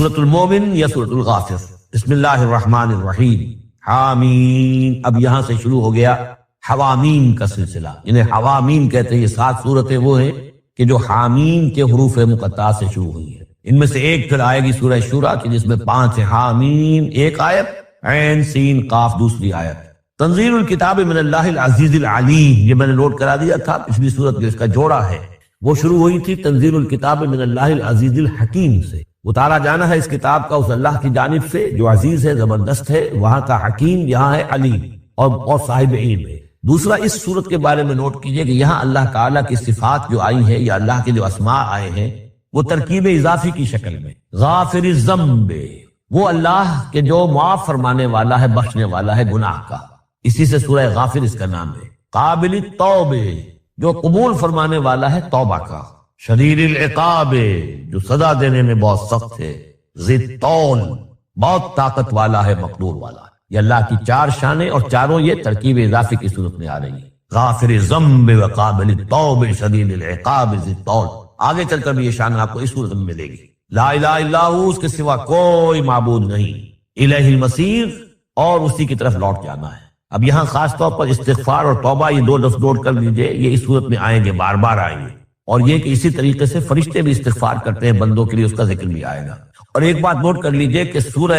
سورۃ المومن یا سورۃ الغافر؟ بسم اللہ الرحمن الرحیم، حامیم۔ اب یہاں سے شروع ہو گیا حوامیم کا سلسلہ، انہیں حوامیم کہتے ہیں۔ یہ 7 سورتیں وہ ہیں کہ جو حامیم کے حروف مقطعات سے شروع ہوئی ہیں۔ ان میں سے ایک پھر آئے گی سورہ شورى کی، جس میں 5 ہیں، حامیم ایک آیت، عین سین قاف دوسری آیت۔ تنزیل الکتاب من اللہ العزیز العلیم، یہ میں نے نوٹ کرا دیا تھا پچھلی سورت جو اس کا جوڑا ہے وہ شروع ہوئی تھی تنزیل الکتاب من اللہ العزیز الحکیم سے۔ اتارا جانا ہے اس کتاب کا اس اللہ کی جانب سے جو عزیز ہے، زبردست ہے، وہاں کا حکیم، یہاں ہے علیم اور صاحب علم ہے۔ دوسرا، اس صورت کے بارے میں نوٹ کیجئے کہ یہاں اللہ تعالیٰ کی صفات جو آئی ہیں یا اللہ کے جو اسماء آئے ہیں وہ ترکیب اضافی کی شکل میں۔ غافر الذنب، وہ اللہ کے جو معاف فرمانے والا ہے، بخشنے والا ہے گناہ کا، اسی سے سورہ غافر اس کا نام ہے۔ قابل التوب، جو قبول فرمانے والا ہے توبہ کا۔ شدید العقاب، جو سزا دینے میں بہت سخت ہے۔ ذی الطول، بہت طاقت والا ہے، مقدور والا ہے۔ یہ اللہ کی 4 شانیں اور چاروں یہ ترکیب اضافی کی صورت میں آ رہی ہیں۔ غافر الذنب وقابل التوب شدید العقاب ذی الطول۔ آگے چل کر بھی یہ شان آپ کو اس صورت میں ملے گی۔ لا الہ الا ہو، اس کے سوا کوئی معبود نہیں۔ الیہ المصیر، اور اسی کی طرف لوٹ جانا ہے۔ اب یہاں خاص طور پر استغفار اور توبہ، یہ 2 لفظ نوٹ کر لیجئے، یہ اس صورت میں آئیں گے، بار بار آئیں گے۔ اور یہ کہ اسی طریقے سے فرشتے بھی استغفار کرتے ہیں بندوں کے لیے، اس کا ذکر بھی آئے گا۔ اور ایک بات نوٹ کر لیجئے کہ سورہ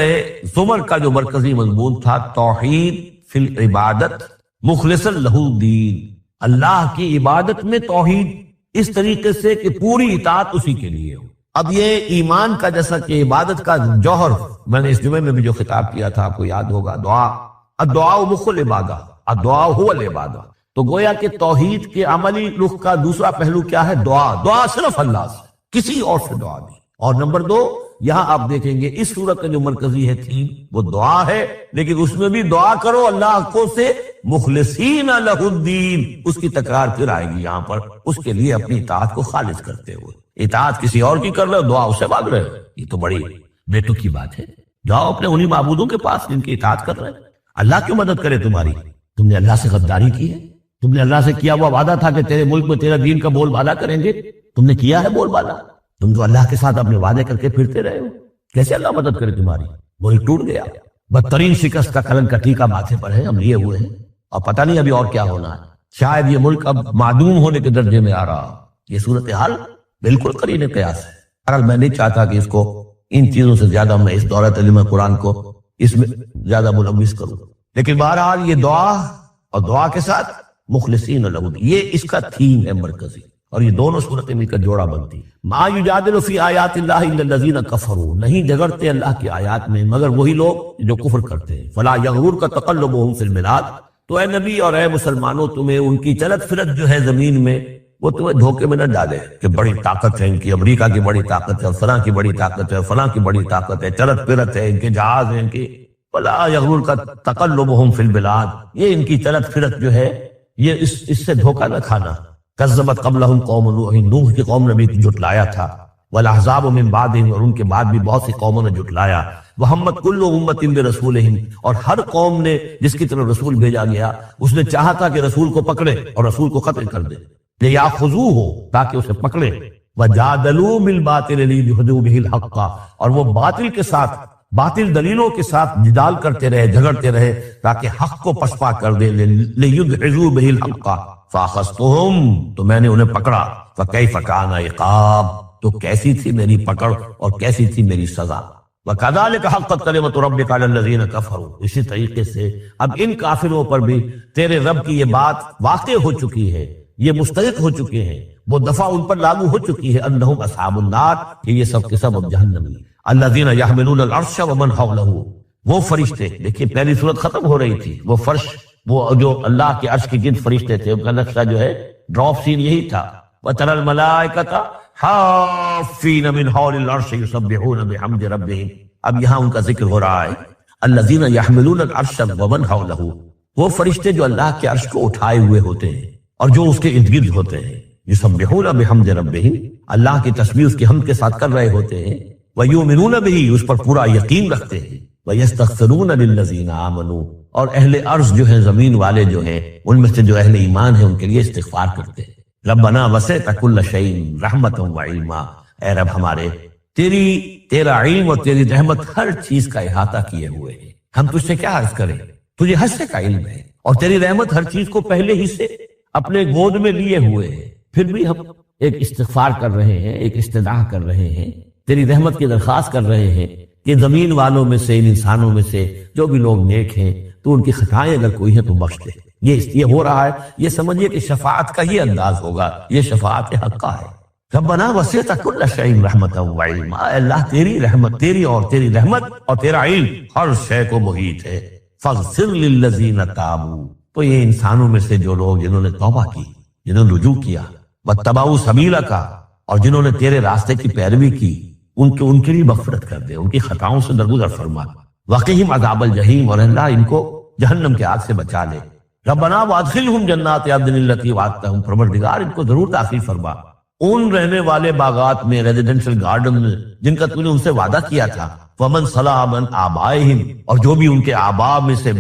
زمر کا جو مرکزی مضمون تھا، توحید فی العبادت مخلصا لہ الدین، اللہ کی عبادت میں توحید اس طریقے سے کہ پوری اطاعت اسی کے لیے ہو۔ اب یہ ایمان کا جیسا کہ عبادت کا جوہر، میں نے اس جمعے میں بھی جو خطاب کیا تھا آپ کو یاد ہوگا، دعا، الدعاء مخ العبادہ، الدعاء هو العبادہ۔ تو گویا کہ توحید کے عملی رخ کا دوسرا پہلو کیا ہے؟ دعا۔ دعا صرف اللہ سے، کسی اور سے دعا نہیں۔ اور نمبر 2، یہاں آپ دیکھیں گے اس صورت کا جو مرکزی ہے تھیم وہ دعا ہے، لیکن اس میں بھی دعا کرو اللہ کو سے مخلصین لہ الدین، اس کی تکرار پھر آئے گی یہاں پر، اس کے لیے اپنی اطاعت کو خالص کرتے ہوئے۔ اطاعت کسی اور کی کر رہے ہو، دعا اس سے مانگ رہے ہو، یہ تو بڑی بیٹو کی بات ہے۔ جاؤ اپنے انہی معبودوں کے پاس جن کی اطاعت کر رہے ہیں۔ اللہ کیوں مدد کرے تمہاری؟ تم نے اللہ سے غداری کی ہے، تم نے اللہ سے کیا ہوا وعدہ تھا کہ تیرے ملک میں تیرا دین کا بول بالا کریں گے، تم نے کیا ہے بول بالا؟ تم تو اللہ کے ساتھ اپنے وعدے کر کے پھرتے رہے ہو، کیسے اللہ مدد کرے تمہاری؟ ملک ٹوٹ گیا، بدترین شکست کا کلنک کا ٹیکہ ماتھے پر ہے، ہم لیے ہوئے ہیں، اور پتہ نہیں ابھی اور کیا ہونا ہے۔ شاید یہ ملک اب معدوم ہونے کے درجے میں آ رہا۔ یہ صورتحال بالکل قرین قیاس ہے۔ بہرحال میں نہیں چاہتا کہ اس کو ان چیزوں سے زیادہ میں اس دورہ تعلیم قرآن کو اس میں زیادہ ملوث کروں، لیکن بہرحال یہ دعا اور دعا کے ساتھ مخلصین لہ، یہ اس کا تھیم ہے مرکزی، اور یہ دونوں صورتیں مل کر جوڑا بنتی۔ ما یجادل فی آیات اللہ الا الذین کفروا، نہیں جگڑتے اللہ کی آیات میں مگر وہی لوگ جو کفر کرتے ہیں۔ فلا یغررک تقلبهم فی البلاد، تو اے نبی اور اے مسلمانوں تمہیں ان کی چلت پھرت جو ہے زمین میں وہ تمہیں دھوکے میں نہ ڈالے کہ بڑی طاقت ہے ان کی، امریکہ کی بڑی طاقت ہے، فلاں کی بڑی طاقت ہے، فلاں کی بڑی طاقت ہے، چلت پھرت ہے، ان کے جہاز ہیں، ان کی فلا یغررک تقلبهم فی البلاد، یہ ان کی چلت پھرت جو ہے یہ اس سے دھوکہ نہ کھانا۔ کذبت قبلہم قوم نوح، نوح کی قوم نے بھی جھٹلایا تھا، والاحزاب من بعدہم، اور ان کے بعد بھی بہت سی قوموں نے جھٹلایا۔ وہمت کل امت برسولہم، اور ہر قوم نے جس کی طرف رسول بھیجا گیا اس نے چاہا تھا کہ رسول کو پکڑے اور رسول کو قتل کر دے، لیاخذوہ، تاکہ اسے پکڑے۔ وجادلوا بالباطل لیدحضوا بہ الحق، اور وہ باطل کے ساتھ، باطل دلیلوں کے ساتھ جدال کرتے رہے، جھگڑتے رہے تاکہ حق کو پسپا کر دے۔ لیدحضوا بہ الحق فاخذتہم، تو میں نے انہیں پکڑا۔ فکیف کان عقاب، تو کیسی تھی میری پکڑ اور کیسی تھی میری سزا۔ وَكَذَلِكَ حَقَّتْ كَلِمَةُ رَبِّكَ عَلَى الَّذِينَ كَفَرُوا، اسی طریقے سے اب ان کافروں پر بھی تیرے رب کی یہ بات واقع ہو چکی ہے، یہ مستحق ہو چکے ہیں، وہ دفعہ ان پر لاگو ہو چکی ہے، انہم اصحاب النار، کہ یہ سب کے سب اب جہنمی۔ الذین یحملون العرش ومن حولہ، وہ فرشتے، دیکھیے پہلی صورت ختم ہو رہی تھی، وہ فرش، وہ جو اللہ کے عرش کے گرد فرشتے تھے، ان کا نقشہ جو ہے ڈراپ سین یہی تھا۔ وَتَرَى الْمَلَائِكَةَ حافین من حول العرش یسبحون بحمد ربہم، اب یہاں ان کا ذکر ہو رہا ہے۔ الذین یحملون العرش ومن حولہ، وہ فرشتے جو اللہ کے عرش کو اٹھائے ہوئے ہوتے ہیں اور جو اس کے ارد گرد ہوتے ہیں، یسبحون بحمد ربہم، اللہ کی تسبیح اس کی حمد کے ساتھ کر رہے ہوتے ہیں۔ ویؤمنون بہ، اس پر پورا یقین رکھتے ہیں۔ ویستغفرون للذین آمنوا، اور اہل ارض جو ہیں، زمین والے جو ہیں، ان میں سے جو اہل ایمان ہیں ان کے لیے استغفار کرتے ہیں۔ ربنا وسعت کل شیء رحمۃ وعلما، اے رب ہمارے تیرا علم اور تیری رحمت ہر چیز کا احاطہ کیے ہوئے ہیں، ہم تجھ سے کیا عرض کریں، تجھے ہر سے کا علم ہے، اور تیری رحمت ہر چیز کو پہلے ہی سے اپنے گود میں لیے ہوئے ہیں۔ پھر بھی ہم ایک استغفار کر رہے ہیں، ایک استدعا کر رہے ہیں، تیری رحمت کی درخواست کر رہے ہیں کہ زمین والوں میں سے، ان انسانوں میں سے جو بھی لوگ نیک ہیں، تو ان کی خطائیں اگر کوئی ہیں تو بخش دے۔ یہ ہو رہا ہے، یہ سمجھیے کہ شفاعت کا ہی انداز ہوگا، یہ شفاعت حقہ ہے۔ ربنا وسعت کل شیء رحمتا وعلما، اے اللہ تیری رحمت، تیری رحمت اور تیرا علم ہر شے کو محیط ہے۔ فاغفر للذین تابوا، تو یہ انسانوں میں سے جو لوگ جنہوں نے توبہ کی، جنہوں نے رجوع کیا، واتبعوا سبیلک، اور جنہوں نے تیرے راستے کی پیروی کی، ان کے لیے مغفرت کر دے، ان کی خطاؤں سے درگزر فرما۔ وقہم عذاب الجحیم، اور اللہ ان کو جہنم کے آگ سے بچا لے۔ ربنا وادخلہم جنات عدن التی وعدتہم، پروردگار ان کو ضرور داخل فرما ان رہنے والے باغات میں، ریزیڈنشل گارڈن میں جن کا تو نے ان سے وعدہ کیا تھا۔ ومن صلح من آبائہم، اور جو بھی ان کے آباء میں سے،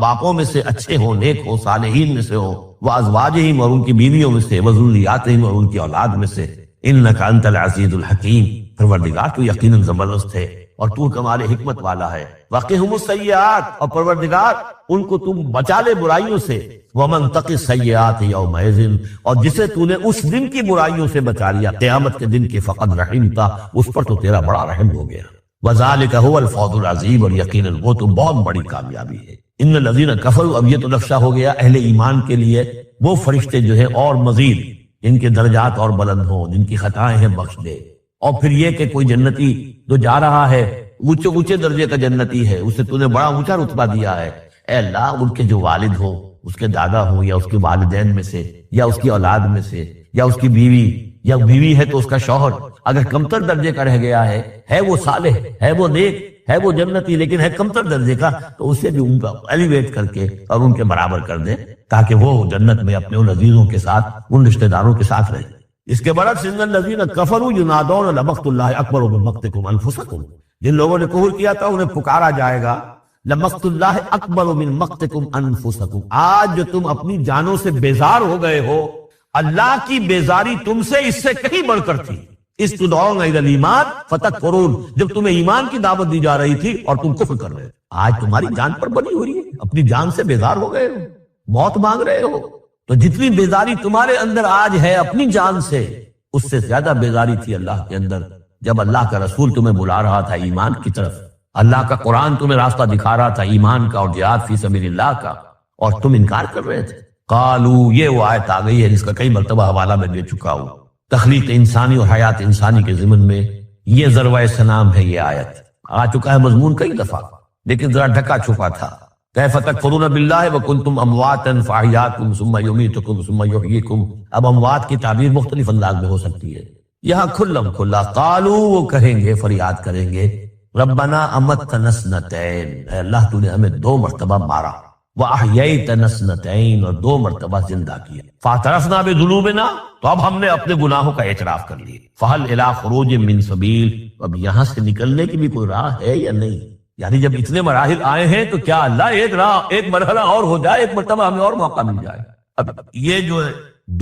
باپوں میں سے اچھے ہوں، نیک ہوں، صالحین میں سے ہوں، وازواجہم، اور ان کی بیویوں میں سے، وذریاتہم، اور ان کی اولاد میں سے۔ انک انت العزیز الحکیم، پروردگار تو یقیناً زبردست ہے اور تو کمال حکمت والا ہے۔ وقہم السیئات، اور پروردگار ان کو تم بچا لے برائیوں سے۔ ومن تق السیئات یومئذ، اور جسے تو نے اس دن کی برائیوں سے بچا لیا، قیامت کے دن کی، فقد رحمتا، اس پر تو تیرا بڑا رحم ہو گیا۔ وذالک هو الفوز العظیم، اور یقیناً وہ تو بہت بڑی کامیابی ہے۔ ان الذین کفروا، اب یہ تو نقشہ ہو گیا اہل ایمان کے لیے، وہ فرشتے جو ہیں اور مزید ان کے درجات اور بلند ہوں، جن کی خطائیں ہیں بخش دے۔ اور پھر یہ کہ کوئی جنتی جو جا رہا ہے اونچے درجے کا جنتی ہے، اسے تو نے بڑا اونچا رتبہ دیا ہے، اے اللہ ان کے جو والد ہوں، اس کے دادا ہوں، یا اس کے والدین میں سے، یا اس کی اولاد میں سے، یا اس کی بیوی، یا بیوی ہے تو اس کا شوہر اگر کمتر درجے کا رہ گیا ہے وہ صالح، ہے وہ نیک، ہے وہ جنتی، لیکن ہے کمتر درجے کا، تو اسے بھی ان کا ایلیویٹ کر کے اور ان کے برابر کر دے، تاکہ وہ جنت میں اپنے ان عزیزوں کے ساتھ، ان رشتہ داروں کے ساتھ رہے۔ اس کے برعکس ان الذین کفروا ینادون لمقت اللہ اکبر من مقتکم انفسکم، جن لوگوں نے کفر کیا تھا انہیں پکارا جائے گا، لمقت اللہ اکبر من مقتکم انفسکم، آج جو تم اپنی جانوں سے بیزار ہو گئے ہو، اللہ کی بیزاری تم سے اس سے کہیں بڑھ کر تھی۔ اس تدعون الی الایمان فتکفرون، جب تمہیں ایمان کی دعوت دی جا رہی تھی اور تم کفر کر رہے تھے، آج تمہاری جان پر بنی ہو رہی ہے، اپنی جان سے بیزار ہو گئے ہو، موت مانگ رہے ہو۔ تو جتنی بیزاری تمہارے اندر آج ہے اپنی جان سے، اس سے زیادہ بیزاری تھی اللہ کے اندر جب اللہ کا رسول تمہیں بلا رہا تھا ایمان کی طرف، اللہ کا قرآن تمہیں راستہ دکھا رہا تھا ایمان کا اور جہاد فی سبیل اللہ کا، اور تم انکار کر رہے تھے۔ قالو، یہ وہ آیت آ گئی ہے جس کا کئی مرتبہ حوالہ میں دے چکا ہوں، تخلیق انسانی اور حیات انسانی کے ضمن میں یہ ذروۂ سلام ہے۔ یہ آیت آ چکا ہے مضمون کئی دفعہ، لیکن ذرا ڈھکا چھپا تھا۔ کیف تکفرون باللہ وکنتم امواتا فاحیاکم ثم یمیتکم ثم یحییکم، اب اموات کی تعبیر مختلف انداز میں ہو سکتی ہے، یہاں کھلم کھلا قالو، وہ کہیں گے، فریاد کریں گے، ربنا امتنا اثنتین، اے اللہ تو نے ہمیں 2 مرتبہ مارا، وَأَحْيَيْتَنَا اثْنَتَيْنِ، اور 2 مرتبہ زندہ کیا، فَاعْتَرَفْنَا بِذُنُوبِنَا، تو اب ہم نے اپنے گناہوں کا اعتراف کر لیا، فَهَلْ إِلَىٰ خُرُوجٍ مِّن سَبِيلٍ، اب یہاں سے نکلنے کی بھی کوئی راہ ہے یا نہیں؟ یعنی جب اتنے مراحل آئے ہیں تو کیا اللہ ایک راہ، ایک مرحلہ اور ہو جائے، ایک مرتبہ ہمیں اور موقع مل جائے۔ اب یہ جو ہے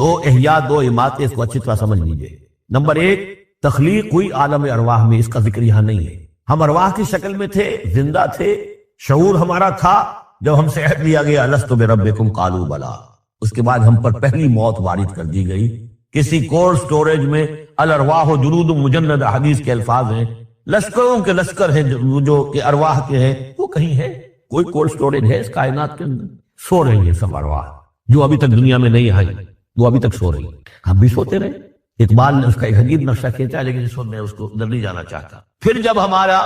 2 احیاء، 2 اماتیں، اس کو اچھی طرح سمجھ لیجئے۔ نمبر 1، تخلیق ہوئی عالم ارواح میں، اس کا ذکر یہاں نہیں ہے، ہم ارواح کی شکل میں تھے، زندہ تھے، شعور ہمارا تھا، جب ہم سے عہد لیا گیا الست بربکم قالوا بلا، اس کے بعد ہم پر پہلی موت وارد کر دی گئی، کسی کولڈ سٹوریج میں، الارواح جنود مجند، حدیث کے الفاظ ہیں، لشکروں کے لشکر ہیں جو کہ ارواح کے ہیں، وہ کہیں ہے، کوئی کولڈ سٹوریج ہے اس کائنات کے اندر؟ سو رہی ہیں سب ارواح جو ابھی تک دنیا میں نہیں آئی، وہ ابھی تک سو رہی ہیں، ہم بھی سوتے رہے۔ اقبال نے اس کا ایک عجیب نقشہ کھینچا، لیکن اس وقت میں اس کو اندر نہیں جانا چاہتا۔ پھر جب ہمارا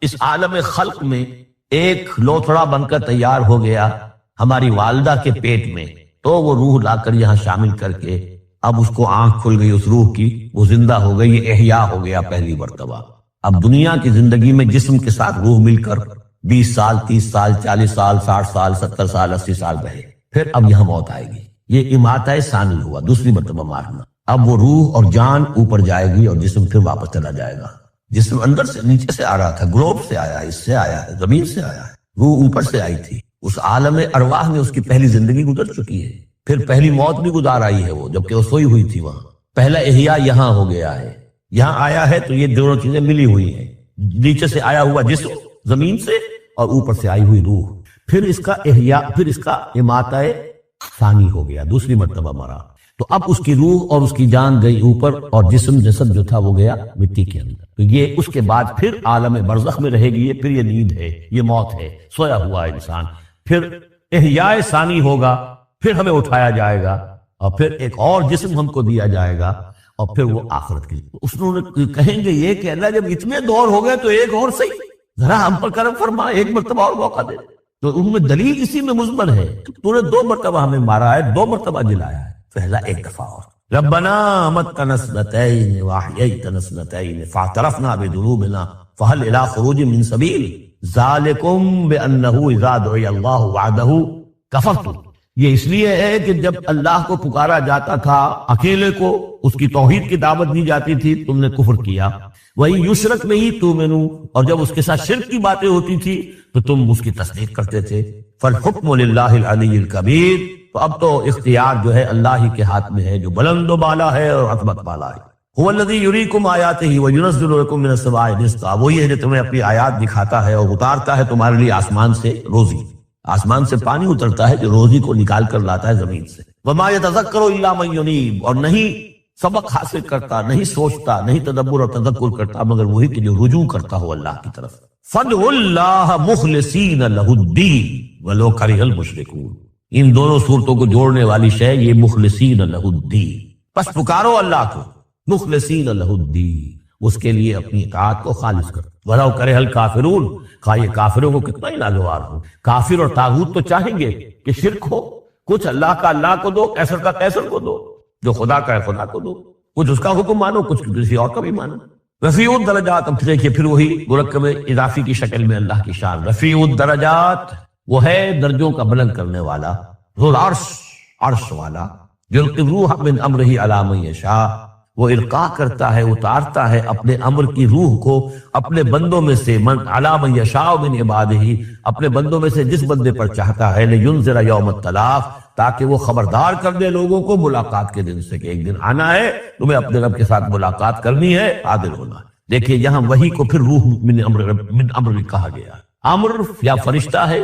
اس عالم خلق میں ایک لوتھڑا بن کر تیار ہو گیا ہماری والدہ کے پیٹ میں، تو وہ روح لا کر یہاں شامل کر کے اب اس کو آنکھ کھل گئی اس روح کی، وہ زندہ ہو گئی، یہ احیاء ہو گیا پہلی مرتبہ۔ اب دنیا کی زندگی میں جسم کے ساتھ روح مل کر 20 سال، 30 سال، 40 سال، 60 سال، 70 سال، 80 سال رہے، پھر اب یہاں موت آئے گی، یہ اماتہ ثانی ہوا، دوسری مرتبہ مارنا۔ اب وہ روح اور جان اوپر جائے گی اور جسم پھر واپس چلا جائے گا۔ جسم اندر سے نیچے سے آ رہا تھا، گلوب سے آیا ہے، اس سے آیا ہے، زمین سے آیا ہے، روح اوپر سے آئی تھی، اس عالم ارواح میں اس کی پہلی زندگی گزر چکی ہے، پھر پہلی موت بھی گزار آئی ہے وہ، جبکہ وہ سوئی ہوئی تھی وہاں، پہلا احیاء یہاں ہو گیا ہے، یہاں آیا ہے تو یہ دونوں چیزیں ملی ہوئی ہیں، نیچے سے آیا ہوا جسم زمین سے اور اوپر سے آئی ہوئی روح، پھر اس کا احیاء، پھر اس کا اماتہ ثانی ہو گیا، دوسری مرتبہ مرا، تو اب اس کی روح اور اس کی جان گئی اوپر اور جسم جسد جو تھا وہ گیا مٹی کے اندر. تو یہ اس کے بعد پھر عالم برزخ میں رہے گی، پھر یہ نیند ہے، یہ موت ہے، سویا ہوا انسان. پھر احیاء ثانی ہوگا، پھر ہمیں اٹھایا جائے گا اور پھر ایک اور جسم ہم کو دیا جائے گا اور پھر وہ آخرت کی. کہیں گے یہ کہ اللہ جب اتنے دور ہو گئے تو ایک اور صحیح، ذرا ہم پر کرم فرما، ایک مرتبہ اور موقع دے. تو ان میں دلیل اسی میں مضمر ہے، تو نے 2 مرتبہ ہمیں مارا ہے، 2 مرتبہ جلایا ہے، پہلا ایک دفعہ اور. ربنا امتنا سنتين واحييتنا سنتين فاعترفنا بذنوبنا فهل الى خروج من سبيل ذلكم بانه اذا دعي الله وحده كفرتم. یہ اس لیے ہے کہ جب اللہ کو پکارا جاتا تھا اکیلے کو، اس کی توحید کی دعوت دی جاتی تھی، تم نے کفر کیا. وہی یشرک نہیں تؤمنوا، اور جب اس کے ساتھ شرک کی باتیں ہوتی تھی تو تم اس کی تصدیق کرتے تھے. فالحکم للہ العلی الکبیر، تو اب تو اختیار جو ہے اللہ ہی کے ہاتھ میں ہے، جو بلند و بالا ہے اور عظمت والا ہے. هو الذی یریکم آیاتہ وینزل لکم من السماء رزقا، وہی ہے جو تمہیں اپنی آیات دکھاتا ہے اور اتارتا ہے تمہارے لیے آسمان سے روزی، آسمان سے پانی اترتا ہے جو روزی کو نکال کر لاتا ہے زمین سے. وما یتذکر الا من ینیب، اور نہیں سبق حاصل کرتا، نہیں سوچتا، نہیں تدبر اور تذکر کرتا مگر وہی کہ جو رجوع کرتا ہو اللہ کی طرف. فادعوا اللہ مخلصین لہ الدین ولو کرہ المشرکون. ان دونوں صورتوں کو جوڑنے والی شے یہ مخلصین لہ الدین، بس پکارو اللہ کو مخلصین لہ الدین، اس کے لیے اپنی اطاعت کو خالص کرو. ولو کرہ الکافرون، خواہ یہ کافروں کو کتنا ہی ناگوار ہو. کافر اور طاغوت تو چاہیں گے کہ شرک ہو، کچھ اللہ کا اللہ کو دو، کیسر کا کیسر کو دو، جو خدا کا ہے خدا کو دو، کچھ اس کا حکم مانو، کچھ کسی اور کا بھی مانو. رفیع الدرجات، اب دیکھیے پھر وہی مرکب اضافی کی شکل میں اللہ کی شان. رفیع الدرجات وہ ہے درجوں کا بلند کرنے والا، ذو العرش، عرش والا. یلقی الروح من امرہ علی من یشاء، وہ القاء کرتا ہے، اتارتا ہے اپنے امر کی روح کو اپنے بندوں میں سے، من علی من یشاء من عبادہ، اپنے بندوں میں سے جس بندے پر چاہتا ہے، لینذر یوم التلاق، تاکہ وہ خبردار کر دے لوگوں کو ملاقات کے دن سے کہ ایک دن آنا ہے، تمہیں اپنے رب کے ساتھ ملاقات کرنی ہے، حاضر ہونا ہے. دیکھیے یہاں وہی کو پھر روح من امر کہا گیا. امر یا فرشتہ ہے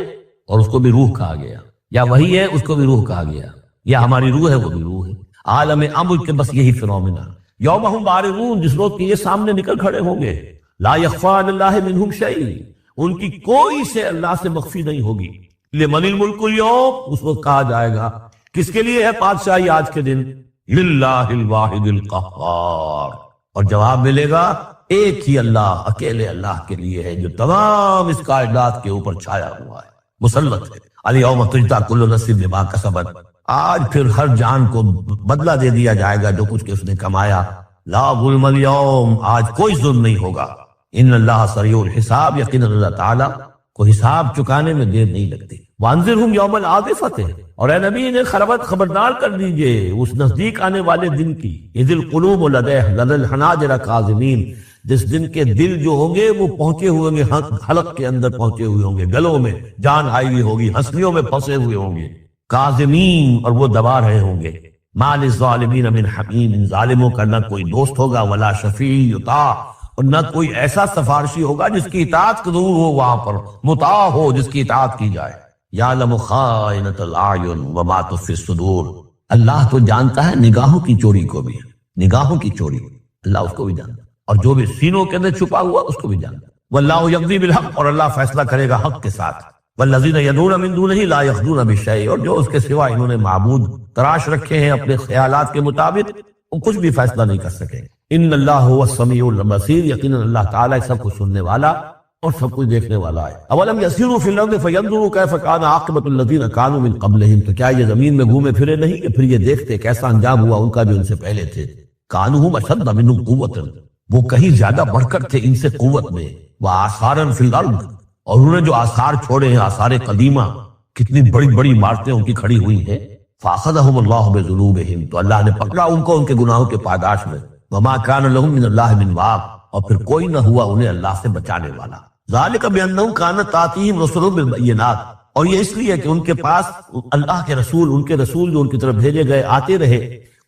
اور اس کو بھی روح کہا گیا، یا وہی ہے اس کو بھی روح کہا گیا، یا ہماری روح ہے وہ بھی روح ہے. عالم امر کے بس یہی فنومنا. یوم ہم بارزون، جس روز کے یہ سامنے نکل کھڑے ہوں گے. لا یخفی علی اللہ منہم شیء، ان کی کوئی سے اللہ سے مخفی نہیں ہوگی. لمن الملک اليوم، اس وقت کہا جائے گا کس کے لیے ہے بادشاہی آج کے دن؟ للہ الواحد القہار، اور جواب ملے گا ایک ہی اللہ، اکیلے اللہ کے لیے ہے جو تمام اس کائنات کے اوپر چھایا ہوا ہے، مسلط ہے. الیوم تجزی کل نفس بما کسبت، آج پھر ہر جان کو بدلہ دے دیا جائے گا جو کچھ کہ اس نے کمایا. لا ظلم اليوم، آج کوئی ظلم نہیں ہوگا. ان اللہ سریع الحساب، یقینا اللہ تعالی کو حساب چکانے میں دیر نہیں لگتی. وانذرہم یوم العاصفۃ، اور اے نبی انہیں خبردار کر دیجئے اس نزدیک آنے والے دن کی. اذ القلوب لدی الحناجر کاظمین، جس دن کے دل جو ہوں گے وہ پہنچے ہوئے ہوں گے، حلق کے اندر پہنچے ہوئے ہوں گے، گلوں میں جان آئی ہوئی ہوگی، ہنسلیوں میں پھنسے ہوئے ہوں گے. کاظمین، اور وہ دبا رہے ہوں گے. ما للظالمین من حمیم، ان ظالموں کا نہ کوئی دوست ہوگا، ولا شفیع یطاع، اور نہ کوئی ایسا سفارشی ہوگا جس کی اطاعت ضرور ہو، وہاں پر مطاع ہو جس کی اطاعت کی جائے. یعلم خائنۃ الاعین وما تخفی الصدور، اللہ تو جانتا ہے نگاہوں کی چوری کو بھی، نگاہوں کی چوری اللہ اس کو بھی جانتا، اور جو بھی سینوں کے اندر چھپا ہوا اس کو بھی جانتا. واللہ یقضی بالحق، اور اللہ فیصلہ کرے گا حق کے ساتھ. والذین یدعون من دونہ لا یخضون بشیء، اور جو اس کے سوا انہوں نے معبود تراش رکھے ہیں اپنے خیالات کے مطابق، وہ کچھ بھی فیصلہ نہیں کر سکیں. ان اللہ هو السمیع البصیر، یقینا اللہ تعالی سب کو سننے والا اور سب کچھ دیکھنے والا ہے. اولم یسیروا فی الارض فینظروا کیف کان عاقبۃ الذین کانوا من قبلہم، تو کیا یہ زمین میں گھومے پھرے نہیں کہ پھر یہ دیکھتے کیسا انجام ہوا ان کا جو ان سے پہلے تھے. کانوا اشد منہم قوۃ، وہ کہیں زیادہ بڑھ کر تھے ان سے قوت میں. وآثارا فی الارض، اور انہوں نے جو آثار چھوڑے ہیں، آثار قدیمہ، کتنی بڑی بڑی عمارتیں ان کی کھڑی ہوئی ہیں. فاخذہم اللہ بذنوبہم، تو اللہ نے پکڑا ان کو ان کے گناہوں کے پاداش میں. وما کان لہم من اللہ من واق، اور پھر کوئی نہ ہوا انہیں اللہ سے بچانے والا. ذالک بانہم کانت تاتیہم رسلہم بالبینات، اور یہ اس لیے کہ ان کے پاس اللہ کے رسول، ان کے رسول جو ان کی طرف بھیجے گئے آتے رہے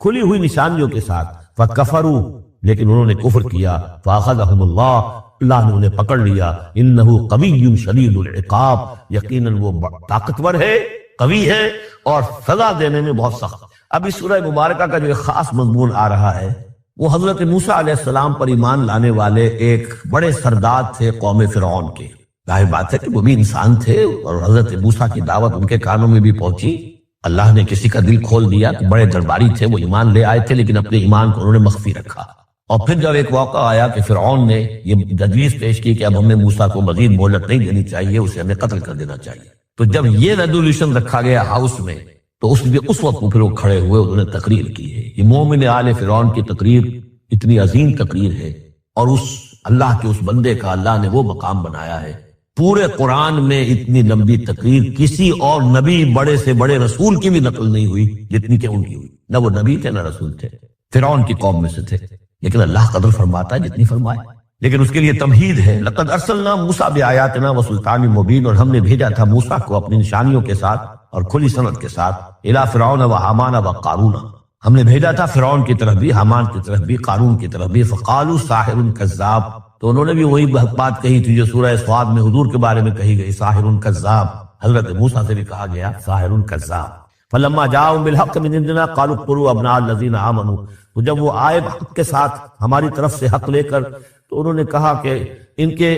کھلی ہوئی نشانیوں کے ساتھ. فکفروا لیکن انہوں نے کفر کیا، فاخذہم اللہ نے انہیں پکڑ لیا، انہ قوی شدید العقاب، یقیناً وہ طاقتور ہے، قوی ہے اور سزا دینے میں بہت سخت۔ اب اس سورہ مبارکہ کا جو ایک خاص مضمون آ رہا ہے وہ حضرت موسیٰ علیہ السلام پر ایمان لانے والے ایک بڑے سردار تھے قوم فرعون کے۔ ظاہر بات ہے کہ وہ بھی انسان تھے اور حضرت موسیٰ کی دعوت ان کے کانوں میں بھی پہنچی۔ اللہ نے کسی کا دل کھول دیا کہ بڑے درباری تھے، وہ ایمان لے آئے تھے لیکن اپنے ایمان کو انہوں نے مخفی رکھا۔ اور پھر جب ایک موقع آیا کہ فرعون نے یہ تجویز پیش کی کہ اب ہمیں موسیٰ کو مزید مہلت نہیں دینی چاہیے، اسے ہمیں قتل کر دینا چاہیے، تو جب یہ ریزولوشن رکھا گیا ہاؤس میں تو اس وقت پھر وہ کھڑے ہوئے، انہوں نے تقریر کی ہے۔ یہ مومن آل فرعون کی تقریر اتنی عظیم تقریر ہے، اور اس اللہ کے اس بندے کا اللہ نے وہ مقام بنایا ہے۔ پورے قرآن میں اتنی لمبی تقریر کسی اور نبی بڑے سے بڑے رسول کی بھی نقل نہیں ہوئی جتنی کہ ان کی ہوئی۔ نہ وہ نبی تھے نہ رسول تھے، فرعون کی قوم میں سے تھے، لیکن اللہ قدر فرماتا ہے جتنی فرمائے۔ لیکن اس کے لیے تمہید ہے، لقد ارسلنا موسیٰ بآیاتنا وسلطان مبین، اور ہم نے بھیجا تھا موسیٰ کو اپنی نشانیوں کے ساتھ اور کھلی سند کے ساتھ، الی فرعون وحامان وقارون، ہم نے بھیجا تھا فرعون کی طرف بھی، حامان کی طرف بھی، قارون کی طرف بھی، فقالوا ساحر کذاب، تو انہوں نے بھی وہی بات کہی تھی جو سورہ صاد میں حضور کے بارے میں کہی گئی، ساحر کذاب، حضرت موسیٰ سے بھی کہا گیا ساحر کذاب۔ فلما جاءهم بالحق من عندنا قالوا اقتلوا ابناء الذين آمنوا، تو جب وہ آئے حق کے ساتھ ہماری طرف سے حق لے کر تو انہوں نے کہا کہ ان کے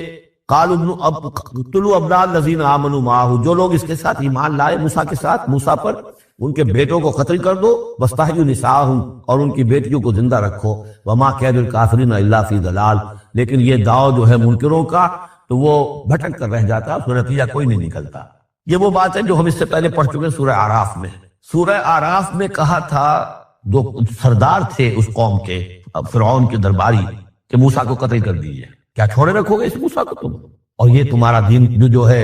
قتلوا ابناء الذين آمنوا معه، جو لوگ اس کے ساتھ ایمان لائے موسیٰ کے ساتھ، موسیٰ پر، ان کے بیٹوں کو قتل کر دو، واستحیوا نساءهم، اور ان کی بیٹیوں کو زندہ رکھو، وما كيد الكافرين الا في ضلال، لیکن یہ داؤ جو ہے منکروں کا تو وہ بھٹک کر رہ جاتا، اس میں نتیجہ کوئی نہیں نکلتا۔ یہ وہ بات ہے جو ہم اس سے پہلے پڑھ چکے سورہ اعراف میں۔ سورہ اعراف میں کہا تھا جو سردار تھے اس قوم کے، فرعون کے درباری، کہ موسیٰ کو قتل کر دیجئے، کیا چھوڑے رکھو گے اس موسیٰ کو تم؟ اور یہ تمہارا دین جو ہے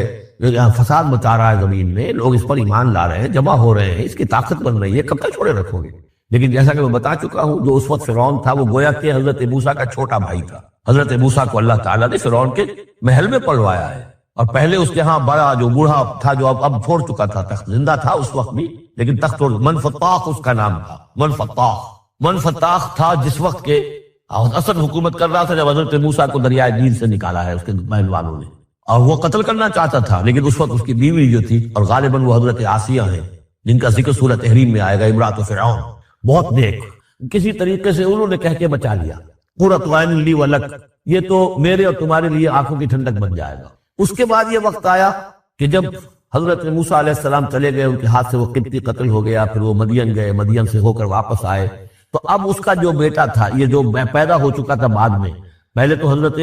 فساد مچا رہا ہے زمین میں، لوگ اس پر ایمان لا رہے ہیں، جمع ہو رہے ہیں، اس کی طاقت بن رہی ہے، کب تک چھوڑے رکھو گے؟ لیکن جیسا کہ میں بتا چکا ہوں، جو اس وقت فرعون تھا وہ گویا کہ حضرت موسیٰ کا چھوٹا بھائی تھا۔ حضرت موسیٰ کو اللہ تعالیٰ نے فرعون کے محل میں پڑھوایا ہے، اور پہلے اس کے ہاں بڑا جو بوڑھا تھا جو اب چھوڑ چکا تھا، تخت زندہ تھا اس وقت بھی لیکن تخت چھوڑ، منفتاح اس کا نام تھا، منفتاح تھا جس وقت کے اصل حکومت کر رہا تھا جب حضرت موسیٰ کو دریائے نیل سے نکالا ہے اس کے پہلوانوں نے، اور وہ قتل کرنا چاہتا تھا، لیکن اس وقت اس کی بیوی جو تھی، اور غالباً وہ حضرت آسیہ ہیں جن کا ذکر سورہ تحریم میں آئے گا، امرأۃ فرعون، بہت نیک، کسی طریقے سے انہوں نے کہہ کے بچا لیا، قرۃ عین لی ولک، یہ تو میرے اور تمہارے لیے آنکھوں کی ٹھنڈک بن جائے گا۔ اس کے بعد یہ وقت آیا کہ جب حضرت موسیٰ علیہ السلام چلے گئے، ان کے ہاتھ سے وہ قبطی قتل ہو گیا، پھر وہ مدین گئے، مدین سے ہو کر واپس آئے، تو اب اس کا جو بیٹا تھا، یہ جو پیدا ہو چکا تھا بعد میں، پہلے تو حضرت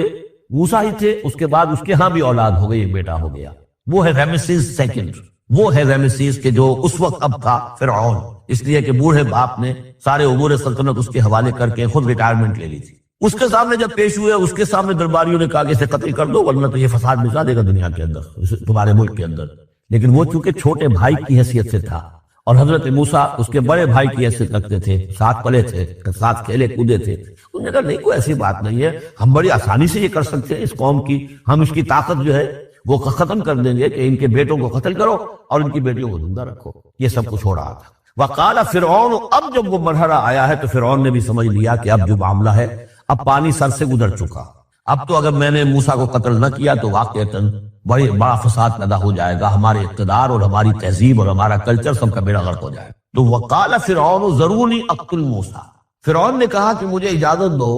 موسیٰ ہی تھے، اس کے بعد اس کے ہاں بھی اولاد ہو گئی، ایک بیٹا ہو گیا، وہ ہے رامسیس سیکنڈ، وہ ہے رامسیس کے جو اس وقت اب تھا فرعون، اس لیے کہ بوڑھے باپ نے سارے امور سلطنت اس کے حوالے کر کے خود ریٹائرمنٹ لے لی تھی۔ اس کے سامنے جب پیش ہوئے، اس کے سامنے درباریوں نے کہا کہ اسے قتل کر دو ورنہ تو یہ فساد مچا دے گا دنیا کے اندر، تمہارے ملک کے اندر، لیکن وہ چونکہ چھوٹے بھائی کی حیثیت سے تھا، اور حضرت موسیٰ اس کے بڑے بھائی کی حیثیت رکھتے تھے، ساتھ پلے تھے، ساتھ کھیلے کودے تھے، انہوں نے کہا نہیں کوئی ایسی بات نہیں ہے، ہم بڑی آسانی سے یہ کر سکتے ہیں، اس قوم کی ہم اس کی طاقت جو ہے وہ ختم کر دیں گے کہ ان کے بیٹوں کو قتل کرو اور ان کی بیٹیوں کو زندہ رکھو۔ یہ سب کچھ ہو رہا تھا۔ وقال فرعون، اب جب وہ مرحلہ آیا ہے تو فرعون نے بھی سمجھ لیا کہ اب جو معاملہ ہے، اب پانی سر سے گزر چکا، اب تو اگر میں نے موسیٰ کو قتل نہ کیا تو واقعتاً بڑا فساد پیدا ہو جائے گا، ہمارے اقتدار اور ہماری تہذیب اور ہمارا کلچر سب کا بیڑا غرق ہو جائے گا۔ تو وقال فرعون ذرونی اقتل موسیٰ، فرعون نے کہا کہ مجھے اجازت دو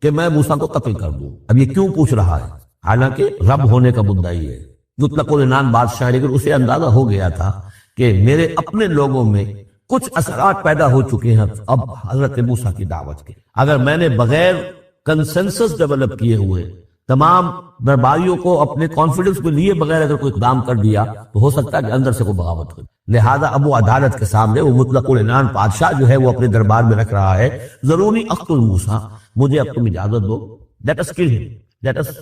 کہ میں موسیٰ کو قتل کر دوں۔ اب یہ کیوں پوچھ رہا ہے؟ حالانکہ رب ہونے کا مدعی ہے، مطلق العنان بادشاہ، لیکن اسے اندازہ ہو گیا تھا کہ میرے اپنے لوگوں میں کچھ اثرات پیدا ہو چکے ہیں اب حضرت موسیٰ کی دعوت کے، اگر میں نے بغیر کنسنسس ڈیولپ کیے ہوئے تمام درباریوں کو اپنے کانفیڈنس کو لیے بغیر اگر کوئی اقدام کر دیا تو ہو سکتا ہے کہ اندر سے کوئی بغاوت ہو، لہذا اب وہ عدالت کے سامنے وہ مطلق العنان بادشاہ جو ہے وہ اپنے دربار میں رکھ رہا ہے، ضروری اقتل موسیٰ، مجھے اب تم اجازت دو، let us kill him, let us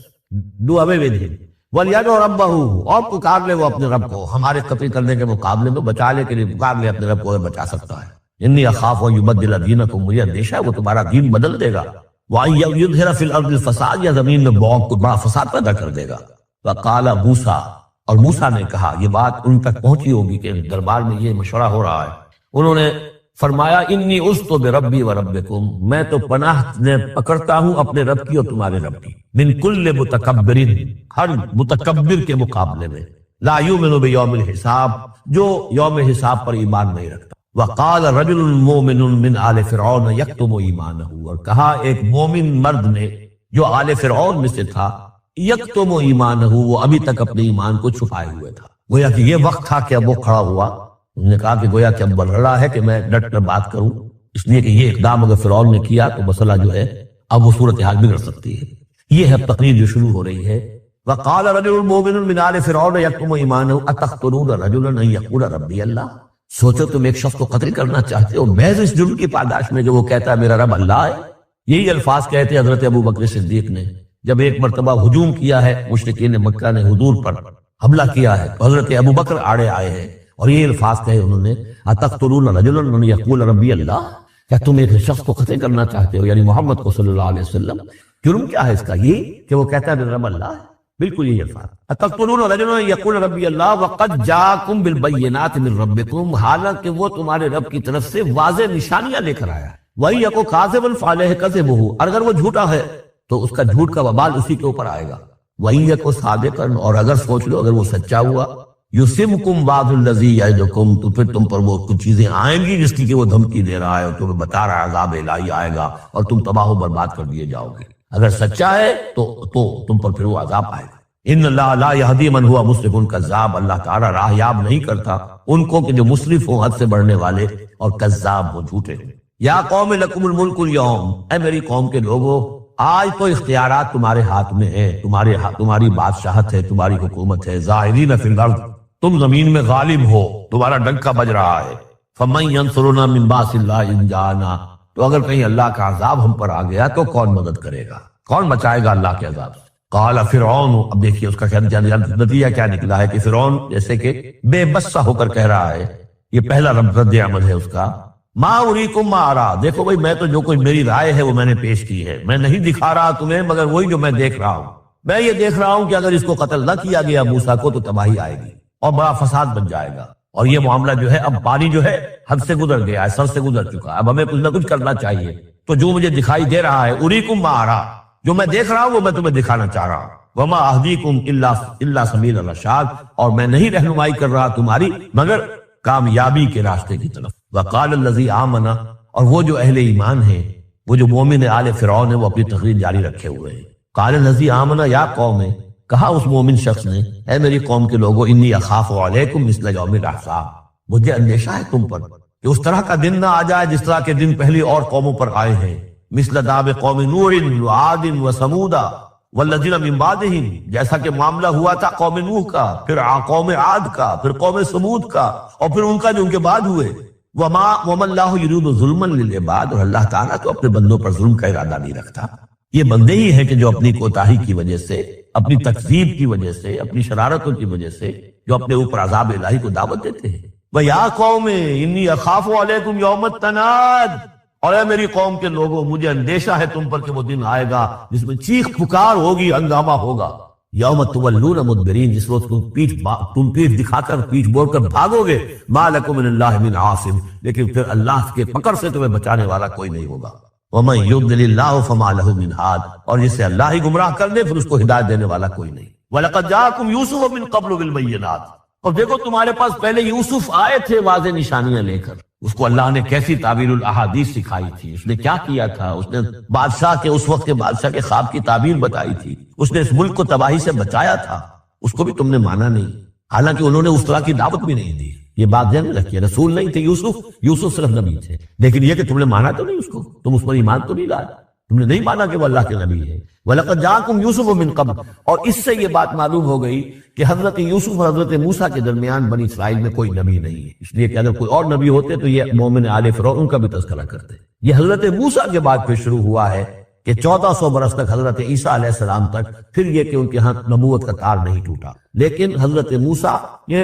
do away with him، وَلْيَدْعُ رَبَّهُ، اور پکار لے وہ اپنے رب کو، ہمارے قتل کرنے کے مقابلے میں بچا لے کے لیے پکار لے اپنے رب کو، بچا سکتا ہے۔ انی اخاف ان یبدل دینکم، مجھے اندیشہ ہے وہ تمہارا دین بدل دے گا، وَأَن یظہر فی الارض الفساد، یا زمین میں بہت بڑا فساد پیدا کر دے گا۔ وقال موسیٰ، اور موسیٰ نے کہا، یہ بات ان تک پہنچی ہوگی کہ دربار میں یہ مشورہ ہو رہا ہے، انہوں نے فرمایا انی عذت بربی و ربکم، میں تو پناہ پکڑتا ہوں اپنے رب کی اور تمہارے رب کی، من کل متکبر، ہر متکبر کے مقابلے میں، لا یؤمن بیوم الحساب، جو یوم حساب پر ایمان نہیں رکھتا۔ وقال رجل مومن من آل فرعون یکتم ایمانہ، اور کہا ایک مومن مرد نے جو آل فرعون میں سے تھا، یکتم ایمانہ، وہ ابھی تک اپنے ایمان کو چھپائے ہوئے تھا۔ گویا کہ یہ وقت تھا کہ اب وہ کھڑا ہوا، انہوں نے کہا کہ گویا کہ اب بڑھ رہا ہے کہ میں ڈٹ کر بات کروں، اس لیے کہ یہ اقدام اگر فرعون نے کیا تو مسئلہ جو ہے اب وہ صورتحال بگڑ سکتی ہے۔ یہ ہے تقریر جو شروع ہو رہی ہے۔ وقال رجل مومن من آل فرعون یکتم ایمانہ اتقتلون رجلا ان یقول ربی اللہ، سوچو تم ایک شخص کو قتل کرنا چاہتے ہو محض اس جرم کی پاداش میں جو وہ کہتا ہے میرا رب اللہ ہے۔ یہی الفاظ کہتے حضرت ابو بکر صدیق نے جب ایک مرتبہ ہجوم کیا ہے، مشرکین مکہ نے حضور پر حملہ کیا ہے، تو حضرت ابو بکر آڑے آئے ہیں اور یہ الفاظ کہے انہوں نے، اتقتلون رجلا ان یقول ربی اللہ، کیا تم ایک شخص کو قتل کرنا چاہتے ہو، یعنی محمد کو صلی اللہ علیہ وسلم؟ جرم کیا ہے اس کا؟ یہ کہ وہ کہتا ہے میرا رب اللہ ہے، بالکل یہی الفاظ، اتقتلون رجلا یقول ربی اللہ وقد جاءکم بالبینات من ربکم، حالانکہ وہ تمہارے رب کی طرف سے واضح نشانیاں لے کر آیا ہے، وَإِن یَکُ كَاذِبًا فَعَلَيْهِ كَذِبُهُ، اور اگر وہ جھوٹا ہے تو اس کا جھوٹ کا وبال اسی کے اوپر آئے گا، وَإِن یَکُ صَادِقًا، اور اگر سوچ لو اگر وہ سچا ہوا، یُصِبْکُم بَعْضُ الَّذِی یَعِدُکُم، تو پھر تم پر وہ کچھ چیزیں آئیں گی جس کی کہ وہ دھمکی دے رہا ہے اور تمہیں بتا رہا ہے عذاب الہی آئے گا اور تم تباہ و برباد کر دیے جاؤ گے۔ اگر سچا ہے تو تم پر پھر وہ عذاب آئے گا۔ ان اللہ لا یہدی من ہوا مسرف کذاب، اللہ تعالیٰ راہ یاب نہیں کرتا ان کو کہ جو مسرف ہوں، حد سے بڑھنے والے اور کذاب ہوں، جھوٹے ہوں۔ یا قوم لکم الملک اليوم، اے میری قوم کے لوگوں آج تو اختیارات تمہارے ہاتھ میں ہے، تمہاری بادشاہت ہے، تمہاری حکومت ہے، ظاہرین فی الارض، تم زمین میں غالب ہو، تمہارا ڈنکا بج رہا ہے۔ فمن ینصرنا من باس اللہ ان جاءنا، تو اگر کہیں اللہ کا عذاب ہم پر آ گیا تو کون مدد کرے گا، کون بچائے گا اللہ کے عذاب سے؟ قال فرعون، اب دیکھیے اس کا نتیجہ کیا نکلا ہے کہ فرعون جیسے کہ بے بس سا ہو کر کہہ رہا ہے، یہ پہلا رد عمل ہے اس کا، ما اریکم ما ارا، دیکھو بھائی میں تو جو کوئی میری رائے ہے وہ میں نے پیش کی ہے، میں نہیں دکھا رہا تمہیں مگر وہی جو میں دیکھ رہا ہوں۔ میں یہ دیکھ رہا ہوں کہ اگر اس کو قتل نہ کیا گیا موسیٰ کو تو تباہی آئے گی اور بڑا فساد بن جائے گا، اور یہ معاملہ جو ہے اب پانی جو ہے حد سے گزر گیا ہے، سر سے گزر چکا ہے، اب ہمیں کچھ نہ کچھ کرنا چاہیے۔ تو جو مجھے دکھائی دے رہا ہے، اریکم ما ارا، جو میں دیکھ رہا ہوں وہ میں تمہیں دکھانا چاہ رہا ہوں، وما اہدیکم الا سبیل الرشاد، اور میں نہیں رہنمائی کر رہا تمہاری مگر کامیابی کے راستے کی طرف۔ وقال الذی آمن، اور وہ جو اہل ایمان ہیں، وہ جو مومن آل فرعون ہیں، وہ اپنی تقریر جاری رکھے ہوئے ہیں۔ قال الذی آمن یا قوم، کہا اس مومن شخص نے، اے میری قوم کے لوگوں، انی اخاف علیکم مثل یوم الاحزاب، مجھے اندیشہ ہے تم پر کہ اس طرح کا دن نہ آ جائے جس طرح کے دن پہلی اور قوموں پر آئے ہیں، مثل داب قوم نوح وعاد وثمود والذین من بعدہم، جیسا کہ معاملہ ہوا تھا قوم نوح کا، پھر قوم عاد کا، پھر قوم ثمود کا، اور پھر ان کا جو ان کے بعد ہوئے۔ وما اللہ یرید ظلما للعباد، اور اللہ تعالیٰ تو اپنے بندوں پر ظلم کا ارادہ نہیں رکھتا۔ یہ بندے ہی ہیں کہ جو اپنی کوتاہی کی وجہ سے، اپنی تکذیب کی وجہ سے، اپنی شرارتوں کی وجہ سے جو اپنے اوپر عذاب الہی کو دعوت دیتے ہیں۔ وَيَا قَوْمِ إِنِّي أَخَافُ عَلَيْكُمْ يَوْمَ التَّنَادِ، اور اے میری قوم کے لوگوں مجھے اندیشہ ہے تم پر کہ وہ دن آئے گا جس میں چیخ پکار ہوگی، ہنگامہ ہوگا۔ یوم تولون مدبرین، جس روز تم پیٹھ دکھا کر، پیٹھ موڑ کر بھاگو گے، ما لکم من اللہ من عاصم، لیکن پھر اللہ کے پکڑ سے تمہیں بچانے والا کوئی نہیں ہوگا۔ ومن یضلل اللہ فما لہ من ہاد، اور جسے اللہ ہی گمراہ کر دے پھر اس کو ہدایت دینے والا کوئی نہیں۔ وَلَقَدْ جَاءَكُمْ يُوسُفُ مِن قَبْلُ بِالْبَيِّنَاتِ، اور دیکھو تمہارے پاس پہلے یوسف آئے تھے واضح نشانیاں لے کر، اس کو اللہ نے کیسی تعبیر الاحادیث سکھائی تھی، اس نے کیا کیا تھا، اس نے بادشاہ کے، اس وقت کے بادشاہ کے خواب کی تعبیر بتائی تھی، اس نے اس ملک کو تباہی سے بچایا تھا، اس کو بھی تم نے مانا نہیں، حالانکہ انہوں نے اس طرح کی دعوت بھی نہیں دی۔ یہ بات ذہن میں رکھیے، رسول نہیں تھے یوسف صرف نبی تھے، لیکن یہ کہ تم نے مانا تو نہیں اس کو، تم اس پر ایمان تو نہیں لائے، تم نے نہیں مانا کہ وہ اللہ کے نبی ہے۔ وَلَقَدْ جَاءَكُمْ يُوسُفُ مِن قَبْلُ، اور اس سے یہ بات معلوم ہو گئی کہ حضرت یوسف اور حضرت موسیٰ کے درمیان بنی اسرائیل میں کوئی نبی نہیں ہے، اس لیے کہ اگر کوئی اور نبی ہوتے تو یہ مومن آل فرعون کا بھی تذکرہ کرتے۔ یہ حضرت موسیٰ کے بعد پھر شروع ہوا ہے کہ 1400 برس تک حضرت عیسیٰ علیہ السلام تک، پھر یہ کہ ان کے ہاں نبوت کا تار نہیں ٹوٹا، لیکن حضرت موسیٰ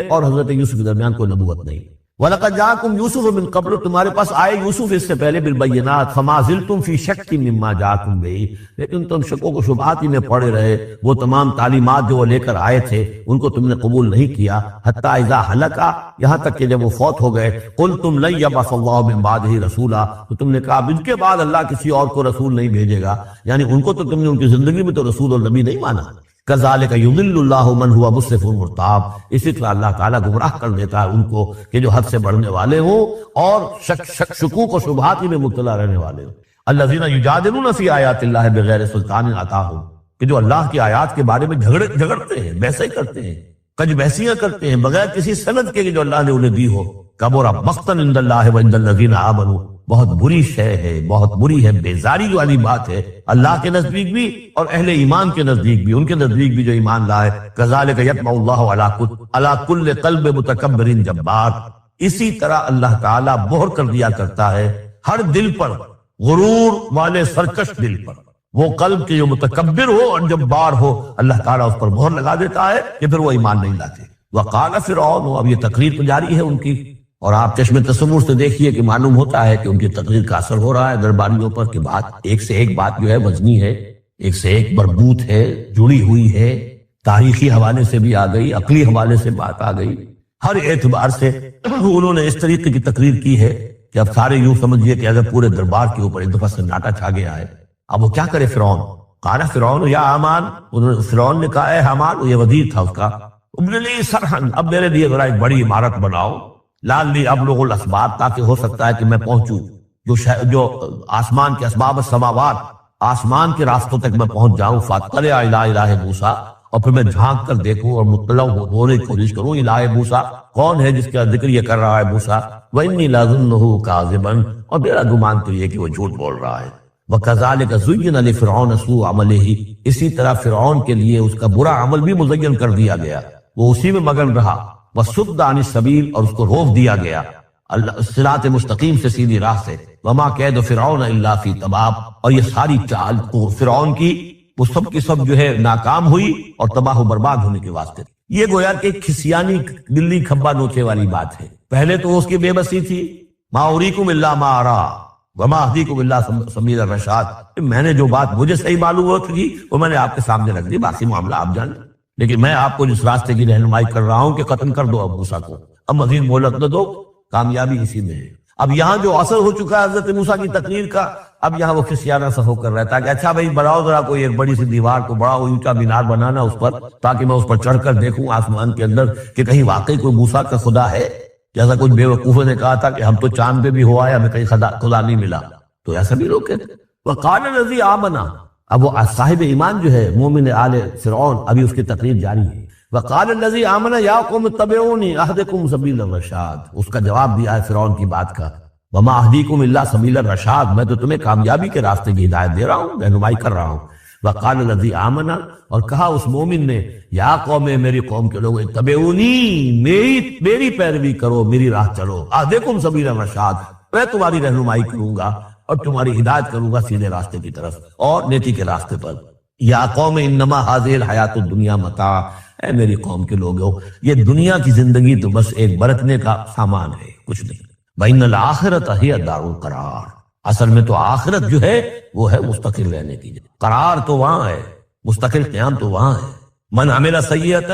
اور حضرت یوسف کے درمیان کوئی نبوت نہیں۔ وَلَقَدْ جَاءَكُمْ يُوسُفُ مِنْ قَبْلُ، تمہارے پاس آئے یوسف اس سے پہلے بالبینات، فَمَا زِلْتُمْ فِي شَكٍّ مِّمَّا جَاءَكُمْ بِهِ، لیکن تم شکوک و شبہات ہی میں پڑے رہے، وہ تمام تعلیمات جو وہ لے کر آئے تھے ان کو تم نے قبول نہیں کیا، حتیٰ اذا ہلکا، یہاں تک کہ جب وہ فوت ہو گئے، قُلْتُمْ لَن يَبْعَثَ اللَّهُ مِن بَعْدِهِ رَسُولًا، تو تم نے کہا اب ان کے بعد اللہ کسی اور کو رسول نہیں بھیجے گا، یعنی ان کو تو تم نے ان کی زندگی میں تو رسول اور نبی نہیں مانا۔ کذالک یضل اللہ من هو مسرف مرتاب، اسی طرح اللہ تعالیٰ گمراہ کر دیتا ہے ان کو کہ جو حد سے بڑھنے والے ہوں اور شکوک و شبہات میں مبتلا رہنے والے ہوں۔ الذین یجادلون فی آیات اللہ بغیر سلطان اتاہم، کہ جو اللہ کی آیات کے بارے میں جھگڑتے ہیں، بحثیں کرتے ہیں، کج بحثیاں کرتے ہیں بغیر کسی سند کے کہ جو اللہ نے انہیں دی ہو۔ کبر مقتا عند اللہ وعند الذین آمنوا، بہت بری شے ہے، بہت بری ہے، بیزاری والی بات ہے اللہ کے نزدیک بھی اور اہل ایمان کے نزدیک بھی، ان کے نزدیک بھی جو ایمان لائے۔ کذالک یطبع اللہ علی کل قلب متکبر جبار، اسی طرح اللہ تعالیٰ مہر کر دیا کرتا ہے ہر دل پر، غرور والے سرکش دل پر، وہ قلب کے جو متکبر ہو اور جبار ہو، اللہ تعالیٰ اس پر مہر لگا دیتا ہے کہ پھر وہ ایمان نہیں لاتے۔ وقال فرعون، اب یہ تقریر تو جاری ہے ان کی، اور آپ چشم تصور سے دیکھیے کہ معلوم ہوتا ہے کہ ان کی تقریر کا اثر ہو رہا ہے درباریوں پر، کہ بات ایک سے ایک بات جو ہے وزنی ہے، ایک سے ایک مربوط ہے، جڑی ہوئی ہے، تاریخی حوالے سے بھی آ گئی، عقلی حوالے سے بات آ گئی، ہر اعتبار سے انہوں نے اس طریقے کی تقریر کی ہے کہ اب سارے یوں سمجھیے کہ اگر پورے دربار کے اوپر ایک دفعہ سناٹا چھا گیا ہے۔ اب وہ کیا کرے فرعون؟ قال فرعون یا حامان، فرعون نے کہا اے حامان، یہ وزیر تھا اس کا، ابن لی سرحن، اب میرے لیے ذرا ایک بڑی عمارت بناؤ، لعلی ابلغ الاسباب، تاکہ ہو سکتا ہے کہ میں پہنچوں جو آسمان کے اسباب السماوات، آسمان کے راستوں تک میں پہنچ جاؤں، فاطلع الی الہ موسیٰ، اور پھر میں جھانک کر دیکھوں اور مطلع ہونے کی کوشش کروں الہ موسیٰ کون ہے جس کا ذکر یہ کر رہا ہے موسیٰ، وانی لاظنہ کاذبا، اور میرا گمان تو یہ کہ وہ جھوٹ بول رہا ہے۔ وکذالک زین لفرعون سوء عملہ، اسی طرح فرعون کے لیے اس کا برا عمل بھی مزین کر دیا گیا، وہ اسی میں مگن رہا، وصد عن السبیل، اور اس کو روک دیا گیا صراط مستقیم سے، سیدھی راہ سے۔ وما کید فرعون الا فی تباب، اور یہ ساری چال فرعون کی وہ سب کی سب جو ہے ناکام ہوئی اور تباہ و برباد ہونے کے واسطے۔ یہ گویا کہ کھسیانی بلی کھمبا نوچے والی بات ہے۔ پہلے تو اس کی بے بسی تھی، ما اریکم الا ما ارا وما اہدیکم الا سبیل الرشاد، میں نے جو بات مجھے صحیح معلوم ہوتی تھی وہ میں نے آپ کے سامنے رکھ دی، باقی معاملہ آپ جانیں، لیکن میں آپ کو جس راستے کی رہنمائی کر رہا ہوں کہ قتل کر دو اب موسیٰ کو، اب مزید مہلت نہ دو، کامیابی اسی میں ہے۔ اب یہاں جو اثر ہو چکا ہے حضرت موسیٰ کی تقریر کا، اب یہاں وہ کھسیانہ سا ہو کر رہتا ہے کہ اچھا بھائی بناؤ ذرا کوئی ایک بڑی سی دیوار کو، بڑا اونچا مینار بنانا اس پر، تاکہ میں اس پر چڑھ کر دیکھوں آسمان کے اندر کہ کہیں واقعی کوئی موسیٰ کا خدا ہے، جیسا کچھ بے وقوفوں نے کہا تھا کہ ہم تو چاند پہ بھی ہو آئے، ہمیں کہیں خدا نہیں ملا، تو ایسا بھی لوگ کہتے۔ وقال الذی آمن، اب وہ صاحب ایمان جو ہے مومن آل فرعون، ابھی اس کی تقریر جاری ہے۔ وقال الذی آمن یا قوم اتبعونی اہدکم سبیل الرشاد، اس کا جواب دیا ہے فرعون کی بات کا، وما اہدیکم الا سبیل الرشاد، میں تو تمہیں کامیابی کے راستے کی ہدایت دے رہا ہوں، رہنمائی کر رہا ہوں۔ وقال الذی آمن، اور کہا اس مومن نے، یا قوم، میری قوم کے لوگ، اتبعونی، میری پیروی کرو، میری راہ چلو، اہدکم سبیل الرشاد، میں تمہاری رہنمائی کروں گا اور تمہاری ہدایت کروں گا سیدھے راستے کی طرف اور نیکی کے راستے پر۔ یا قوم انما ھذہ الحیات الدنیا متاع، اے میری قوم کے لوگوں، یہ دنیا کی زندگی تو بس ایک برتنے کا سامان ہے، کچھ نہیں۔ وَإِنَّ الْآخِرَةَ هِيَ دَارُ الْقَرَارِ، اصل میں تو آخرت جو ہے وہ ہے مستقل رہنے کی جگہ، قرار تو وہاں ہے، مستقل قیام تو وہاں ہے۔ من عمل سیئۃ،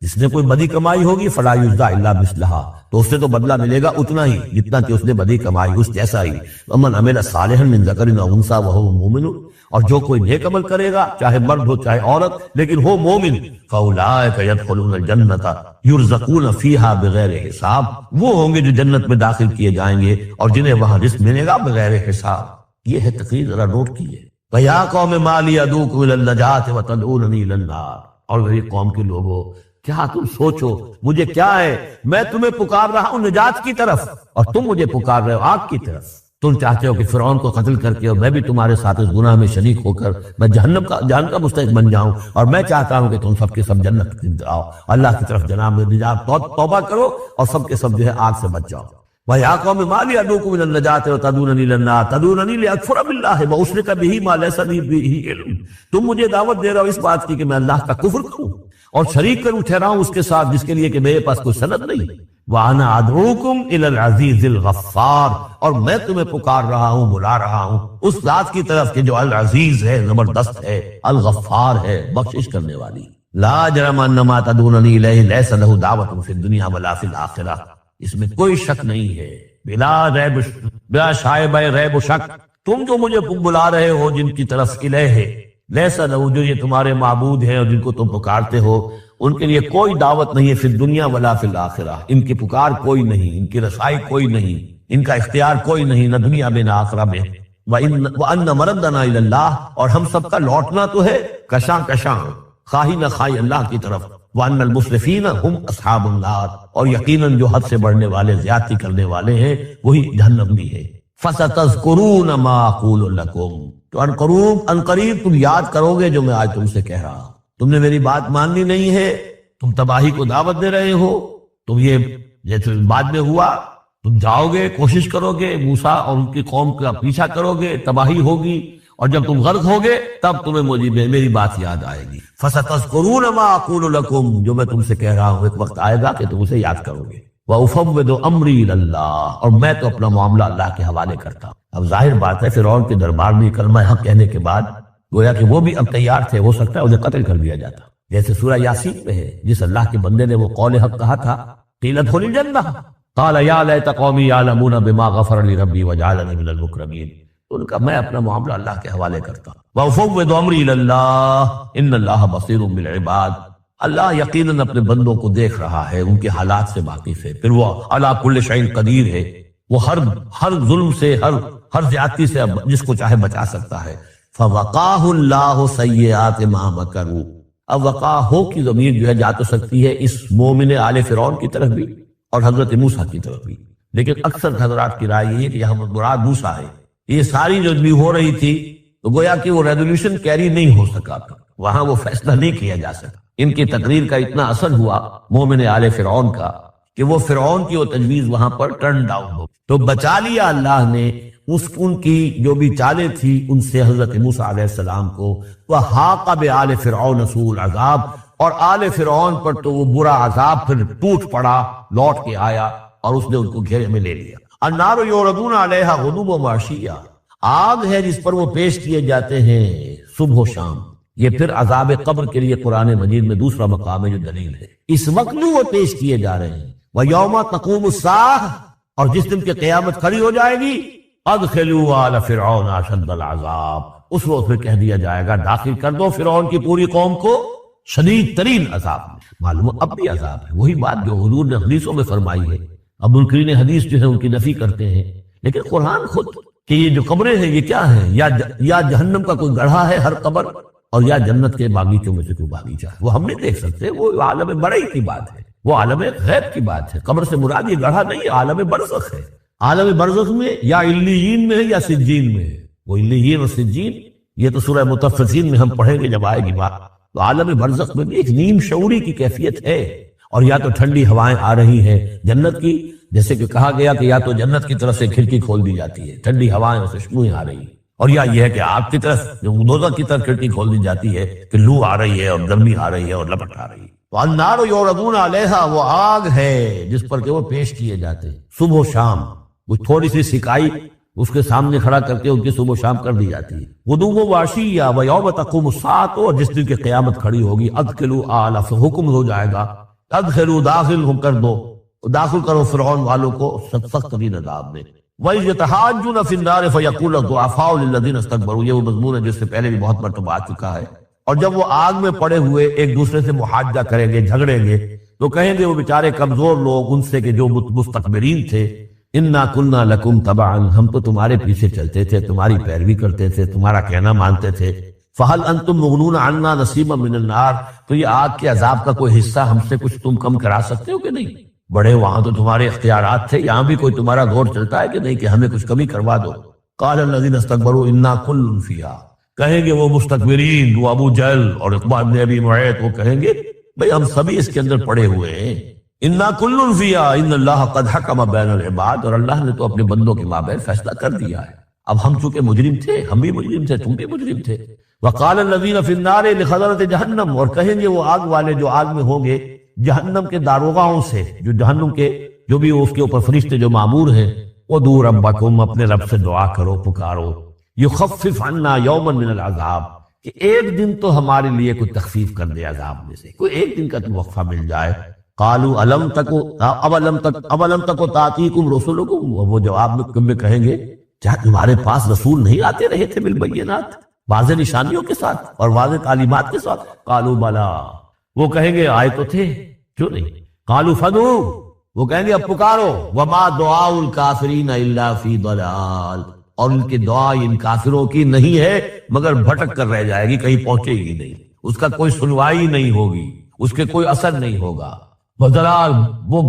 جس نے کوئی بدی کمائی ہوگی، فلا یجزی الا مثلھا، تو اس سے تو بدلہ ملے گا اتنا ہی جتنا کہ اس نے بدی کمائی، اس جیسا ہی۔ ومن عمل صالحا من ذکر او انثی وهو مؤمن، اور جو کوئی نیک عمل کرے گا، چاہے مرد ہو چاہے عورت، لیکن ہو مومن، فاولئک يدخلون الجنۃ یرزقون فیہا بغیر حساب، وہ ہوں گے جو جنت میں داخل کیے جائیں گے اور جنہیں وہاں رزق ملے گا بغیر حساب۔ یہ ہے تقریر، ذرا نوٹ کیجئے۔ وَيَا قَوْمِ مَا لِي أَدْعُوكُمْ إِلَى النَّجَاةِ وَتَدْعُونَنِي إِلَى النَّارِ، اور میری قوم کے لوگوں، کیا تم سوچو مجھے کیا ہے، میں تمہیں پکار رہا ہوں نجات کی طرف اور تم مجھے پکار رہے ہو آگ کی طرف۔ تم چاہتے ہو کہ فرعون کو قتل کر کے اور میں بھی تمہارے ساتھ اس گناہ میں شریک ہو کر میں جہنم کا مستحق بن جاؤں، اور میں چاہتا ہوں کہ تم سب کے سب جنت آؤ، اللہ کی طرف جناب نجات توبہ کرو اور سب کے سب جو ہے آگ سے بچ جاؤ۔ وَيَا قَوْمِ مَا لِي أَدْعُوكُمْ إِلَى النَّجَاةِ وَتَدْعُونَنِي إِلَى النَّارِ تَدْعُونَنِي لِأَكْفُرَ بِاللَّهِ وَأُشْرِكَ بِهِ مَا لَيْسَ لِي بِهِ عِلْمٌ، تم مجھے دعوت دے رہے ہو اس بات کی کہ میں اللہ کا کفر کروں اور شریک کروں ٹھہراؤں اس کے ساتھ جس کے لیے کہ میرے پاس کوئی سند نہیں۔ وَأَنَا أَدْعُوكُمْ إِلَى الْعَزِيزِ الْغَفَّارِ، اور میں تمہیں پکار رہا ہوں، بلا رہا ہوں اس ذات کی طرف کہ جو العزیز ہے، زبردست ہے، الغفار ہے، بخشش کرنے والی۔ لا جرم ان ما تدعوننی الیہ لیس لہ دعوۃ فی الدنیا ولا فی الآخرہ، اس میں کوئی شک نہیں ہے، بلا شائبہ ریب و شک، تم جو مجھے بلا رہے ہو جن کی طرف الیہ، لیس لہ، جو یہ تمہارے معبود ہیں اور جن کو تم پکارتے ہو، ان کے لیے کوئی دعوت نہیں ہے فی الدنیا ولا فی الآخرہ، ان کی پکار کوئی نہیں، ان کی رسائی کوئی نہیں، ان کا اختیار کوئی نہیں، نہ دنیا میں نہ آخرہ میں۔ وَأَنَّ مَرَدَّنَا إِلَى اللَّهِ، اور ہم سب کا لوٹنا تو ہے کشاں کشاں، خواہی نہ خواہی اللہ کی طرف۔ وَأَنَّ الْمُسْرِفِينَ هُمْ أَصْحَابُ النَّارِ، اور یقیناً جو حد سے بڑھنے والے، زیادتی کرنے والے ہیں، وہی جہنم بھی ہے۔ فَسَتَذْكُرُونَ مَا أَقُولُ لَكُمْ، تو ان قریب تم یاد کرو گے جو میں آج تم سے کہہ رہا ہوں۔ تم نے میری بات ماننی نہیں ہے، تم تباہی کو دعوت دے رہے ہو، تم یہ جیسے بعد میں ہوا، تم جاؤ گے، کوشش کرو گے، موسیٰ اور ان کی قوم کا پیچھا کرو گے، تباہی ہوگی، اور جب تم غرق ہوگے تب تمہیں میری بات یاد آئے گی۔ فَسَتَذْكُرُونَ مَا أَقُولُ لَكُمْ، جو میں تم سے کہہ رہا ہوں ایک وقت آئے گا کہ تم اسے یاد کرو گے۔ وَأُفَوِّضُ أَمْرِي إِلَى اللَّهِ، اور میں تو اپنا معاملہ اللہ کے حوالے کرتا ہوں۔ اب ظاہر بات ہے فرعون کے دربار میں کلمہ حق کہنے کے بعد گویا کہ وہ بھی اب تیار تھے، ہو سکتا ہے انہیں قتل کر دیا جاتا، جیسے سورہ یاسین میں ہے، جس اللہ کے بندے نے وہ قول حق کہا تھا، قیل ادخل الجنہ قال یا لیت قومی یعلمون بما غفر لی ربی وجعلنی من المکرمین، ان کا میں اپنا معاملہ اللہ کے حوالے کرتا ہوں۔ وَأُفَوِّضُ أَمْرِي إِلَى اللَّهِ إِنَّ اللَّهَ بَصِيرٌ بِالْعِبَادِ، اللہ یقیناً اپنے بندوں کو دیکھ رہا ہے، ان کے حالات سے واقف ہے، پھر وہ علی کل شیء قدیر ہے، وہ ہر ظلم سے، ہر زیادتی سے جس کو چاہے بچا سکتا ہے۔ فَوَقَاهُ اللَّهُ سَيِّئَاتِ مَا مَكَرُوا، اب وقع ہو کی ضمیر جو ہے جا تو سکتی ہے اس مومن آل فرعون کی طرف بھی اور حضرت موسیٰ کی طرف بھی، لیکن اکثر حضرات کی رائے یہ ہے کہ یہاں مراد موسیٰ ہے۔ یہ ساری جو بھی ہو رہی تھی تو گویا کہ وہ ریزولوشن کیری نہیں ہو سکا تھا، وہاں وہ فیصلہ نہیں کیا جا سکا، ان کی تقریر کا اتنا اثر ہوا مومن آل فرعون کا کہ وہ فرعون کی وہ تجویز وہاں پر ٹرن ڈاؤن ہو، تو بچا لیا اللہ نے ان کی جو بھی چالیں تھی ان سے حضرت موسیٰ علیہ السلام کو۔ وَحَاقَ بِآلِ فِرْعَوْنَ سُوءُ الْعَذَابِ، اور آل فرعون پر تو وہ برا عذاب پھر ٹوٹ پڑا، لوٹ کے آیا اور اس نے ان کو گھیرے میں لے لیا۔ النار یعرضون علیہا غدوا وعشیا، آگ ہے جس پر وہ پیش کیے جاتے ہیں صبح و شام۔ یہ پھر عذاب قبر کے لیے قرآن مجید میں دوسرا مقام ہے جو دلیل ہے، اس وقت بھی وہ پیش کیے جا رہے ہیں۔ وَيَوْمَ تَقُومُ السَّاعَةُ، اور جس دن کی قیامت کھڑی ہو جائے گی، ادخلوا آل فرعون اشد العذاب، اس وقت پھر کہہ دیا جائے گا داخل کر دو فرعون کی پوری قوم کو شدید ترین عذاب میں۔ معلوم اب بھی عذاب ہے، وہی بات جو حضور نے حدیثوں میں فرمائی ہے۔ اب منکرین حدیث جو ہے ان کی نفی کرتے ہیں، لیکن قرآن خود کہ یہ جو قبریں ہیں یہ کیا ہیں، یا جہنم کا کوئی گڑھا ہے ہر قبر، اور یا جنت کے باغیچوں میں سے کوئی باغیچہ ہے، وہ ہم نہیں دیکھ سکتے، وہ عالم بڑئی کی بات ہے، وہ عالم غیب کی بات ہے۔ قبر سے مراد یہ گڑھا نہیں، عالم برزخ ہے۔ عالم برزخ میں یا علیین میں ہے یا سجین میں ہے، وہ علیین اور سجین یہ تو سورہ مطففین میں ہم پڑھیں گے جب آئے گی بات۔ تو عالم برزخ میں بھی ایک نیم شعوری کی کیفیت ہے، اور یا تو ٹھنڈی ہوائیں آ رہی ہیں جنت کی، جیسے کہ کہا گیا کہ یا تو جنت کی طرف سے کھڑکی کھول دی جاتی ہے، ٹھنڈی ہوائیں اور خوشبوئیں آ رہی ہیں، اور یا یہ ہے کہ آگ کی طرف جو دوزخ کی طرف کھڑکی کھول دی جاتی ہے کہ لو آ رہی ہے اور گرمی آ رہی ہے اور لپٹ آ رہی ہے۔ وَالنَّارُ يُعْرَضُونَ عَلَيْهَا، وہ آگ ہے جس پر کہ وہ پیش کیے جاتے ہیں صبح و شام، وہ تھوڑی سی سکائی اس کے سامنے کھڑا کر کے ان کی صبح و شام کر دی جاتی ہے۔ غدوا وعشیا ویوم تقوم الساعۃ، اور جس دن کی قیامت کھڑی ہوگی، ادخلوا آل، حکم ہو جائے گا ادخلوا، داخل ہم کر دو، داخل کرو فرعون والوں کو سخت ترین عذاب میں۔ وَإِذْ يَتَحَاجُّونَ فِي النَّارِ فَيَقُولُ الضُّعَفَاءُ لِلَّذِينَ اسْتَكْبَرُوا، یہ وہ مضمون ہے جس سے پہلے بھی بہت مرتبہ آ چکا ہے۔ اور جب وہ آگ میں پڑے ہوئے ایک دوسرے سے محاجہ کریں گے، جھگڑیں گے، تو کہیں گے وہ بیچارے کمزور لوگ ان سے کہ جو مستکبرین تھے، اِنَّا كُنَّا لَكُمْ تَبَعًا، ہم تو تمہارے پیچھے چلتے تھے، تمہاری پیروی کرتے تھے، تمہارا کہنا مانتے تھے۔ فَهَلْ أَنْتُمْ مُغْنُونَ عَنَّا نَصِيبًا مِنَ النَّارِ، تو یہ آگ کے عذاب کا کوئی حصہ ہم سے کچھ تم کم کرا سکتے ہو کہ نہیں؟ بڑے وہاں تو تمہارے اختیارات تھے، یہاں بھی کوئی تمہارا غور چلتا ہے کہ نہیں کہ ہمیں کچھ کمی کروا دو۔ قَالَ الَّذِينَ اسْتَكْبَرُوا إِنَّا كُلٌّ فِيهَا، کہیں گے وہ مستكبرین، وہ ابو جہل اور عقبہ بن ابی معیط، وہ کہیں گے بھئی ہم سبھی اس کے اندر پڑے ہوئے ہیں۔ اِنَّا كُلٌّ فِيهَا إِنَّ اللَّهَ قَدْ حَكَمَ بَيْنَ الْعِبَادِ، اور اللہ نے تو اپنے بندوں کے مابین فیصلہ کر دیا ہے۔ اب ہم چونکہ مجرم تھے، ہم بھی مجرم تھے، تم بھی مجرم تھے۔ وَقَالَ الَّذِينَ فِي النَّارِ لِخَزَنَةِ جَهَنَّمَ، اور کہیں گے وہ آگ والے جو آگ میں ہوں گے جہنم کے داروغاؤں سے، جو جہنم کے جو بھی اس کے اوپر فرشتے جو معمور ہیں، ادعوا ربکم، اپنے رب سے دعا کرو، پکارو، یخفف عنا یوما من العذاب، کہ ایک دن تو ہمارے لیے کوئی تخفیف کر دے عذاب میں سے، کوئی ایک دن کا تو وقفہ مل جائے۔ قالوا اولم تکو تاتیکم رسلکم، وہ جواب میں کہیں گے کیا تمہارے پاس رسول نہیں آتے رہے تھے بالبینات، واضح نشانیوں کے ساتھ اور واضح تعلیمات کے ساتھ؟ قالوا بلا، وہ کہیں گے آئے تو تھے، کیوں نہیں؟ قالوا فدعوا، وہ کہیں گے اب پکارو، وما دعاء الکافرین الا فی ضلال، اور ان کی دعا ان کافروں کی نہیں ہے مگر بھٹک کر رہ جائے گی، کہیں پہنچے گی نہیں، اس کا کوئی سنوائی نہیں ہوگی، اس کے کوئی اثر نہیں ہوگا، بضلال، وہ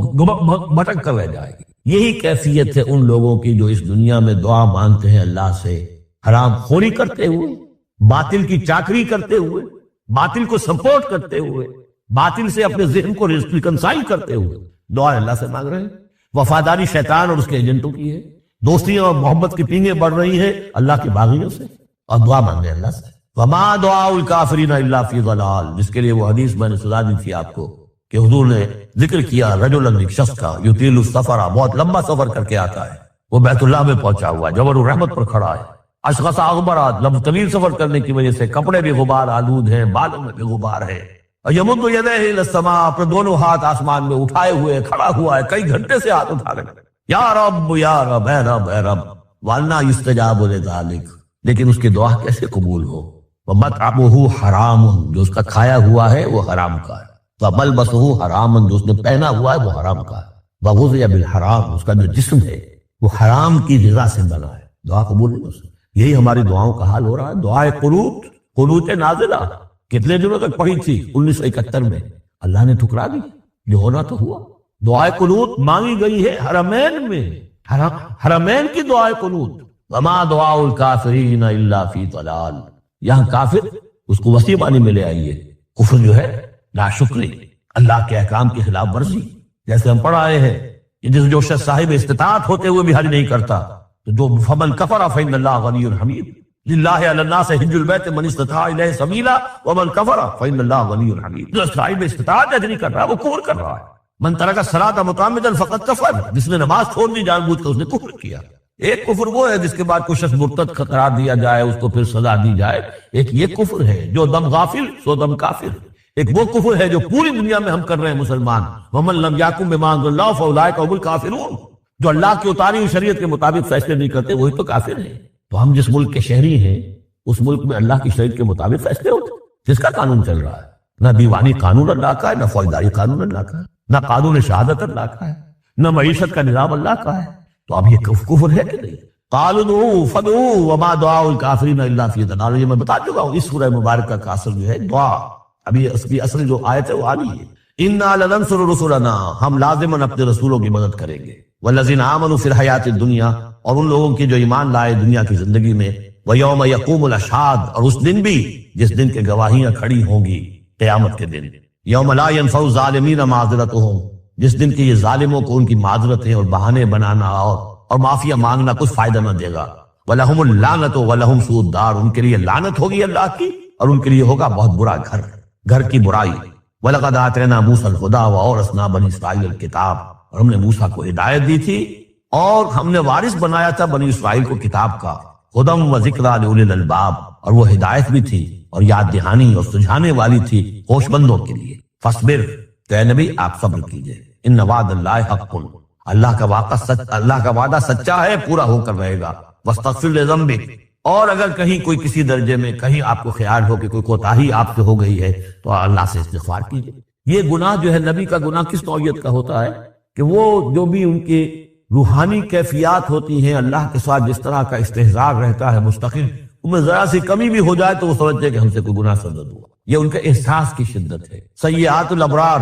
بھٹک کر رہ جائے گی۔ یہی کیفیت ہے ان لوگوں کی جو اس دنیا میں دعا مانگتے ہیں اللہ سے، حرام خوری کرتے ہوئے، باطل کی چاکری کرتے ہوئے، باطل کو سپورٹ کرتے ہوئے، باطل سے اپنے ذہن کو ریکنسائل کرتے ہوئے دعا اللہ سے مانگ رہے ہیں۔ وفاداری شیطان اور اس کے ایجنٹوں کی ہے، دوستیاں اور محبت کی پینگیں بڑھ رہی ہیں اللہ کے باغیوں سے، اور دعا مانگے اللہ سے۔ وما دعاء الکافرین الا فی ضلال، جس کے لیے وہ حدیث میں نے سنا دی تھی آپ کو کہ حضور نے ذکر کیا رجلا، ایک شخص کا، یطیل السفر، بہت لمبا سفر کر کے آتا ہے، وہ بیت اللہ میں پہنچا ہوا ہے، جبل الرحمت پر کھڑا ہے، اشخص اغبرات، لمبا طویل سفر کرنے کی وجہ سے کپڑے بھی غبار آلود ہیں، بالوں میں بھی غبار ہے، یمد یدیہ الی السماء، اپنے دونوں ہاتھ آسمان میں اٹھائے ہوئے کھڑا ہوا ہے، کئی گھنٹے سے ہاتھ اٹھا رہے، یا رب یا رب، اے رب اے رب، وَأَنَّىٰ يُسْتَجَابُ لِذَٰلِكَ، لیکن اس کی دعا کیسے قبول ہو؟ وَمَطْعَمُهُ حَرَامٌ، جو اس کا کھایا ہوا ہے وہ حرام کا ہے، وَمَلْبَسُهُ حَرَامٌ، جو اس نے پہنا ہوا ہے وہ حرام کا ہے، وَغُذِيَ بِالْحَرَامِ، اس کا جو جسم ہے وہ حرام کی غذا سے بنا ہے، دعا قبول نہیں ہو سکتی۔ یہی ہماری دعاؤں کا حال ہو رہا ہے، دعائے قنوت، قنوت نازلہ کتنے دنوں تک پڑھی تھی؟ 1971 میں، اللہ نے ٹھکرا دی، جو ہونا تو ہوا۔ دعائے قنوت مانگی گئی ہے حرمین میں، حرمین کی دعائے قنوت، وما دعاء الکافرین الا فی ضلال، یہاں کافر اس کو وسیع معنی میں لے آئیے، کفر جو ہے ناشکری، اللہ کے احکام کی خلاف ورزی، جیسے ہم پڑھ آئے ہیں کہ جو شخص صاحب استطاعت ہوتے ہوئے بھی حج نہیں کرتا، تو جو فمن کفر فإن اللہ غنی حمید، للہ علی الناس حج البیت من استطاع الیہ سبیلا ومن کفر فإن اللہ غنی حمید، جو صاحب استطاعت حج نہیں کر رہا وہ کفر کر رہا ہے۔ من ترک الصلاۃ متعمدا فقد کفر، جس نے نماز چھوڑ دی جان بوجھ کر اس نے کفر کیا۔ ایک کفر وہ ہے جس کے بعد کوئی شخص مرتد قرار دیا جائے، اس کو پھر سزا دی جائے، ایک یہ کفر ہے جو دم غافل سو دم کافر، ایک وہ کفر ہے جو پوری دنیا میں ہم کر رہے ہیں مسلمان، ومن لم یحکم بما انزل اللہ فاولئک هم الکافرون، جو اللہ کی اتاری ہوئی شریعت کے مطابق فیصلے نہیں کرتے وہی تو کافر ہیں۔ تو ہم جس ملک کے شہری ہیں اس ملک میں اللہ کی شریعت کے مطابق فیصلے ہوتے، جس کا قانون چل رہا ہے، نہ دیوانی قانون اللہ کا ہے، نہ فوجداری قانون اللہ کا ہے، نہ قانون شہادت اللہ کا ہے، نہ معیشت کا نظام اللہ کا ہے، تو اب یہ کفر ہے کہ نہیں؟ قالوا ادعوا فدعوا وما دعاء الکافرین الا فی ضلال، یہ میں بتا چکا ہوں، اس سورہ مبارکہ کا اصل جو ہے دعا، ابھی اس کی اصل جو آیت ہے وہ آنی ہے، انا لننصر رسلنا، ہم لازماً اپنے رسولوں کی مدد کریں گے، والذین آمنوا فی الحیات الدنیا، اور ان لوگوں کی جو ایمان لائے دنیا کی زندگی میں، ویوم یقوم الاشہاد، اور اس دن بھی جس دن کے گواہیاں کھڑی ہوں گی، قیامت کے دن، یوم لا ينفع الظالمین معذرتهم، جس دن کے یہ ظالموں کو ان کی معذرتیں اور بہانے بنانا اور معافیا مانگنا کچھ فائدہ نہ دے گا، وَلَهُمُ اللَّعْنَةُ وَلَهُمْ سُوءُ الدَّارِ، ان کے لیے لعنت ہوگی اللہ کی اور ان کے لیے ہوگا بہت برا گھر کی برائی۔ وَلَقَدْ آتَيْنَا مُوسَى الْهُدَىٰ وَأَوْرَثْنَا بَنِي إِسْرَائِيلَ الْكِتَابَ، اور ہم نے موسیٰ کو ہدایت دی تھی اور ہم نے وارث بنایا تھا بنی اسرائیل کو کتاب کا، ہدی وذکریٰ لأولی الالباب، اور وہ ہدایت بھی تھی اور یاد دہانی اور سجھانے والی تھی ہوش مندوں کے لیے۔ فاصبر، تو اے نبی آپ صبر کیجئے، ان وعد اللہ حق، اللہ کا وعدہ سچا ہے، پورا ہو کر رہے گا۔ واستغفر لذنبک، اور اگر کہیں کوئی کسی درجے میں کہیں آپ کو خیال ہو کہ کوئی کوتاہی آپ سے ہو گئی ہے تو اللہ سے استغفار کیجئے۔ یہ گناہ جو ہے نبی کا گناہ کس نوعیت کا ہوتا ہے کہ وہ جو بھی ان کے روحانی کیفیات ہوتی ہیں اللہ کے ساتھ جس طرح کا استحضار رہتا ہے مستقل، ان میں ذرا سی کمی بھی ہو جائے تو وہ سمجھتے ہیں کہ ہم سے کوئی گناہ صدر ہوا، یہ ان کے احساس کی شدت ہے۔ سیئات الابرار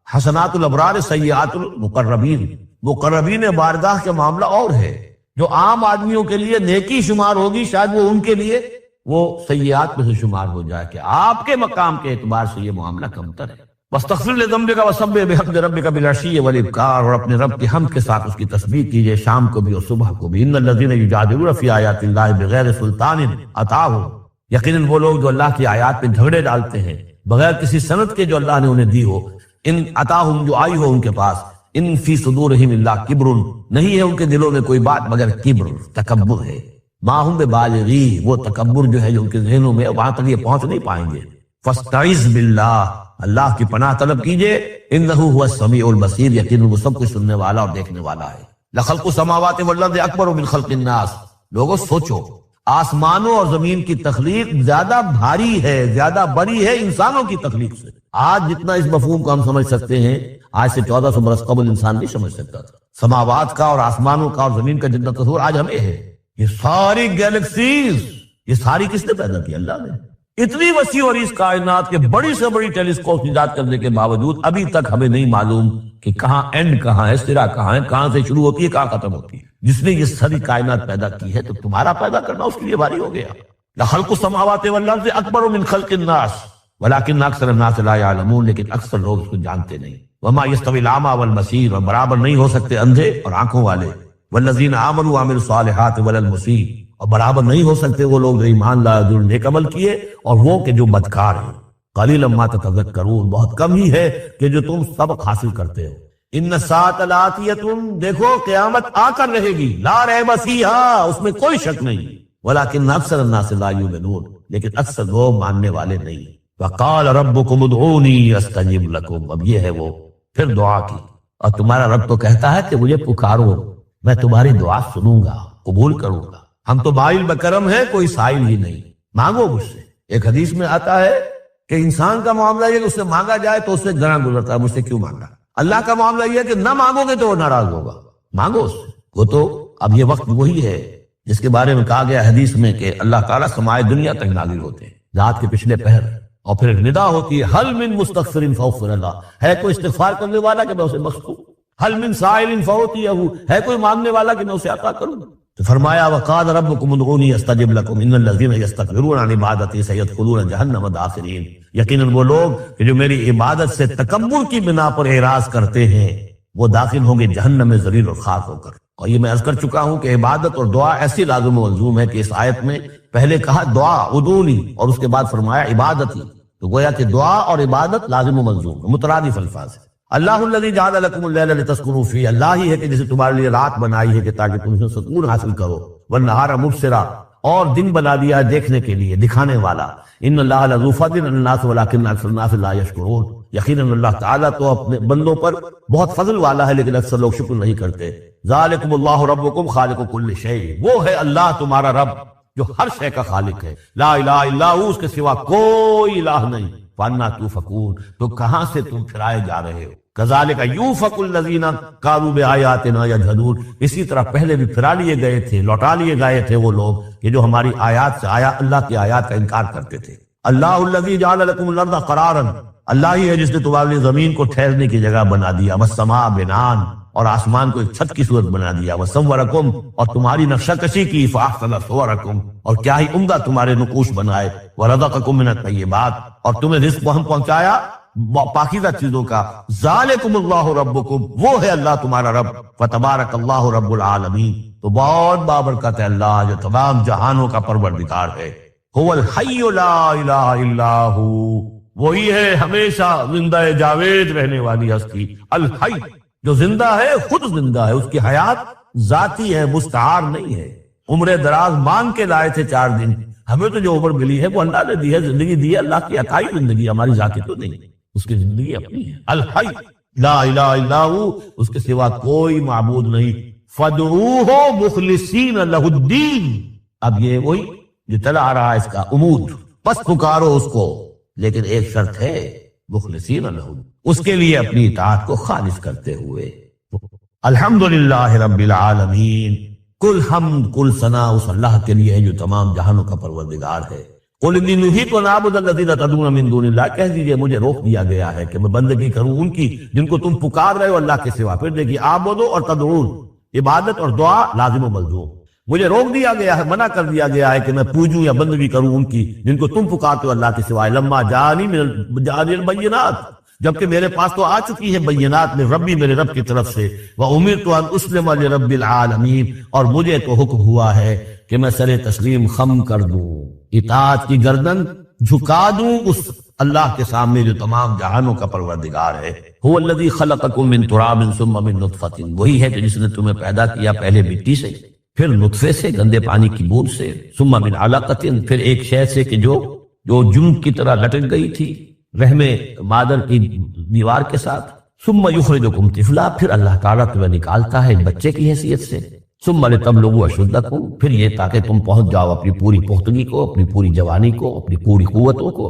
حسنات الابرار، سیئات المقربین، مقربین بارگاہ کا معاملہ اور ہے، جو عام آدمیوں کے لیے نیکی شمار ہوگی شاید وہ ان کے لیے وہ سیئات میں سے شمار ہو جائے کہ آپ کے مقام کے اعتبار سے یہ معاملہ کمتر ہے۔ واستغفر لذنبک وسبح بحمد ربک بالعشی والابکار، اور اپنے رب کی حمد کے ساتھ اس کی تسبیح کیجئے شام کو بھی اور صبح کو بھی۔ ان الذین یجادلون فی آیات اللہ بغیر سلطان اتاہم، یقیناً وہ لوگ جو اللہ کی آیات پہ جھگڑے ڈالتے ہیں بغیر کسی سند کے جو اللہ نے انہیں دی ہو، ان اتاہم جو آئی ہو ان کے پاس، ان فی صدورہم الا کبر، نہیں ہے ان کے دلوں میں کوئی بات مگر کبر، تکبر ہے، ما ہم ببالغی، وہ تکبر جو ہے جو ان کے ذہنوں میں، وہاں تک یہ پہنچ نہیں پائیں گے۔ فاستعذ باللہ، اللہ کی پناہ طلب کیجئے، انہ هو السمیع البصیر، یقیناً وہ سب کچھ سننے والا اور دیکھنے والا ہے۔ لخلق السماوات والارض اکبر من خلق الناس، لوگوں سوچو، آسمانوں اور زمین کی تخلیق زیادہ بھاری ہے، زیادہ بڑی ہے انسانوں کی تخلیق سے۔ آج جتنا اس مفہوم کو ہم سمجھ سکتے ہیں، آج سے 1400 برس قبل انسان نہیں سمجھ سکتا تھا۔ سماوات کا اور آسمانوں کا اور زمین کا جتنا تصور آج ہمیں ہے، یہ ساری گیلیکسیز، یہ ساری کس نے پیدا کی؟ اللہ نے۔ اتنی وسیع اور اس کائنات کے بڑی سے بڑی ٹیلیسکوپ ایجاد کرنے کے باوجود ابھی تک ہمیں نہیں معلوم کہ کہاں اینڈ کہاں ہے، سرا کہاں ہے، کہاں سے شروع ہوتی ہے، کہاں ختم ہوتی ہے۔ جس نے یہ ساری کائنات پیدا کی ہے تو تمہارا پیدا کرنا اس کے لیے بھاری ہو گیا۔ لخلق السماوات والارض اکبر من خلق الناس ولکن اکثر الناس لا یعلمون، لیکن اکثر لوگ اس کو جانتے نہیں۔ وما یستوی الاعمی والبصیر، اور برابر نہیں ہو سکتے اندھے اور آنکھوں والے، والذین آمنوا وعملوا الصالحات ولا المسیء، اور برابر نہیں ہو سکتے وہ لوگ جو ایمان لائے، جو نیک عمل کیے، اور وہ کہ جو بدکار ہیں۔ قلیلا ما تتذکرون، بہت کم ہی ہے کہ جو تم سبق حاصل کرتے ہو۔ ان الساعۃ لآتیۃ، دیکھو قیامت آ کر رہے گی، لا ریب فیہا، اس میں کوئی شک نہیں، ولکن اکثر الناس لا یؤمنون، لیکن اکثر لوگ ماننے والے نہیں۔ وقال ربکم ادعونی استجب لکم، اب یہ ہے وہ پھر دعا کی، اور تمہارا رب تو کہتا ہے کہ مجھے پکارو، میں تمہاری دعا سنوں گا، قبول کروں گا۔ ہم تو مائل بکرم ہیں، کوئی سائل ہی نہیں، مانگو مجھ سے۔ ایک حدیث میں آتا ہے کہ انسان کا معاملہ یہ کہ اس سے مانگا جائے تو اس سے گنا گزرتا ہے، مجھ سے کیوں مانگا۔ اللہ کا معاملہ یہ ہے کہ نہ مانگو گے تو وہ ناراض ہوگا، مانگو اس سے۔ وہ تو اب یہ وقت وہی ہے جس کے بارے میں کہا گیا حدیث میں کہ اللہ تعالیٰ سمائے دنیا تک نازل ہوتے ہیں رات کے پچھلے پہر، اور پھر ندا ہوتی ہے حل من مستغفر فاغفر اللہ، ہے کوئی استغفار کرنے والا کہ میں اسے بخش دوں، حل من سائل فاعطیہ، ہے کوئی مانگنے والا کہ میں اسے عطا کروں۔ تو فرمایا وقال ربکم ادعونی استجب لکم ان الذین یستکبرون عن عبادتی سیدخلون جہنم داخرین، یقیناً وہ لوگ کہ جو میری عبادت سے تکبر کی بنا پر اعراض کرتے ہیں وہ داخل ہوں گے جہنم میں ذلیل اور خاک ہو کر۔ اور یہ میں عرض کر چکا ہوں کہ عبادت اور دعا ایسی لازم و ملزوم ہے کہ اس آیت میں پہلے کہا دعا ادعونی اور اس کے بعد فرمایا عبادتی، تو گویا کہ دعا اور عبادت لازم و ملزوم مترادف الفاظ ہے۔ اللہ الذی جعل لکم اللیل لتسکنوا فیہ، اللہ ہی ہے کہ جسے تمہارے لیے رات بنائی ہے کہ تاکہ تم اسے سکون حاصل کرو، والنہار مبصرا، اور دن بنا دیا دیکھنے کے لیے، دکھانے والا۔ ان اللہ لذو فضل علی الناس ولکن اکثر الناس لا یشکرون، یقیناً اللہ تعالیٰ تو اپنے بندوں پر بہت فضل والا ہے لیکن اکثر لوگ شکر نہیں کرتے۔ ذالکم اللہ ربکم خالق کل شیء، وہ ہے اللہ تمہارا رب جو ہر شے کا خالق ہے، لا الہ الا ہو، اس کے سوا کوئی الہ نہیں۔ فانا توفکون، تو کہاں سے تم پھرائے جا رہے ہو۔ کذالک یوفک الذین کانوا بآیاتنا یجحدون، اسی طرح پہلے بھی پھرا لیے گئے تھے، لوٹا لیے گئے تھے وہ لوگ کہ جو ہماری آیات سے اللہ کی آیات کا انکار کرتے تھے۔ اللہ الذی جعل لکم الارض قرارا، اللہ ہی ہے جس نے تمہارے لیے زمین کو ٹھہرنے کی جگہ بنا دیا، والسماء بناء، اور آسمان کو ایک چھت کی صورت بنا دیا، وصورکم، اور تمہاری نقشہ کشی کی، فاحسن صورکم، اور کیا ہی عمدہ تمہارے نقوش بنائے، ورزقکم من الطیبات، اور تمہیں رزق کو ہم پہنچایا پاکیزہ چیزوں کا۔ ذالکم اللہ ربکم، وہ ہے اللہ تمہارا رب، فتبارک اللہ رب العالمین، تو بہت بابرکت ہے اللہ جو تمام جہانوں کا پروردگار ہے۔ هو الحی لا الہ الا ہو، وہی ہے ہمیشہ زندہ جاوید رہنے والی ہستی، الحی، جو زندہ ہے، خود زندہ ہے، اس کی حیات ذاتی ہے، مستعار نہیں ہے۔ عمر دراز مانگ کے لائے تھے 4 دن، ہمیں تو جو عمر ملی ہے وہ اللہ نے دی ہے، زندگی دی ہے، اللہ کی عطائی زندگی، ہماری ذاتی تو نہیں، اس کی زندگی اپنی ہے۔ الحی لا الہ الا ہو، اس کے سوا کوئی معبود نہیں۔ فادعوہ مخلصین لہ الدین، اب یہ وہی جو چلا آ رہا ہے اس کا عمود، بس پکارو اس کو، لیکن ایک شرط ہے، مخلصین لہ، اس کے لیے اپنی اطاعت کو خالص کرتے ہوئے۔ الحمدللہ رب العالمین، کل حمد کل ثنا اس اللہ کے لیے ہے جو تمام جہانوں کا پروردگار ہے۔ قل انی نہیت ان اعبد الذین تدعون من دون اللہ، کہہ دیجئے مجھے روک دیا گیا ہے کہ میں بندگی کروں ان کی جن کو تم پکار رہے ہو اللہ کے سوا۔ پھر دیکھیے اعبدو اور تدعون، عبادت اور دعا لازم و ملزوم۔ مجھے روک دیا گیا ہے، منع کر دیا گیا ہے کہ میں پوجوں یا بندگی کروں ان کی جن کو تم پکارتے ہو اللہ کے سوائے۔ لما جانی البینات، جبکہ میرے پاس تو آ چکی ہے بینات میں ربی، میرے رب کی طرف سے۔ وَأُمِرْتُ أَنْ أُسْلِمَ لِرَبِّ الْعَالَمِينَ، اور مجھے تو حکم ہوا ہے کہ میں سر تسلیم خم کر دوں، اطاعت کی گردن جھکا دوں اس اللہ کے سامنے جو تمام جہانوں کا پروردگار ہے. هو الذی خلقکم من تراب ثم من نطفۃ، وہی ہے کہ جس نے تمہیں پیدا کیا پہلے مٹی سے، پھر نطفے سے، گندے پانی کی بوند سے، ثم من علقۃ، پھر ایک شے سے کہ جو جنب کی طرح لٹک گئی تھی رحم مادر کی دیوار کے ساتھ، ثم یخرجکم طفلا، پھر اللہ تعالیٰ تمہیں نکالتا ہے بچے کی حیثیت سے، ثم لتبلغوا اشدکم، پھر یہ تاکہ تم پہنچ جاؤ اپنی پوری پختگی کو، اپنی پوری جوانی کو، اپنی پوری قوتوں کو،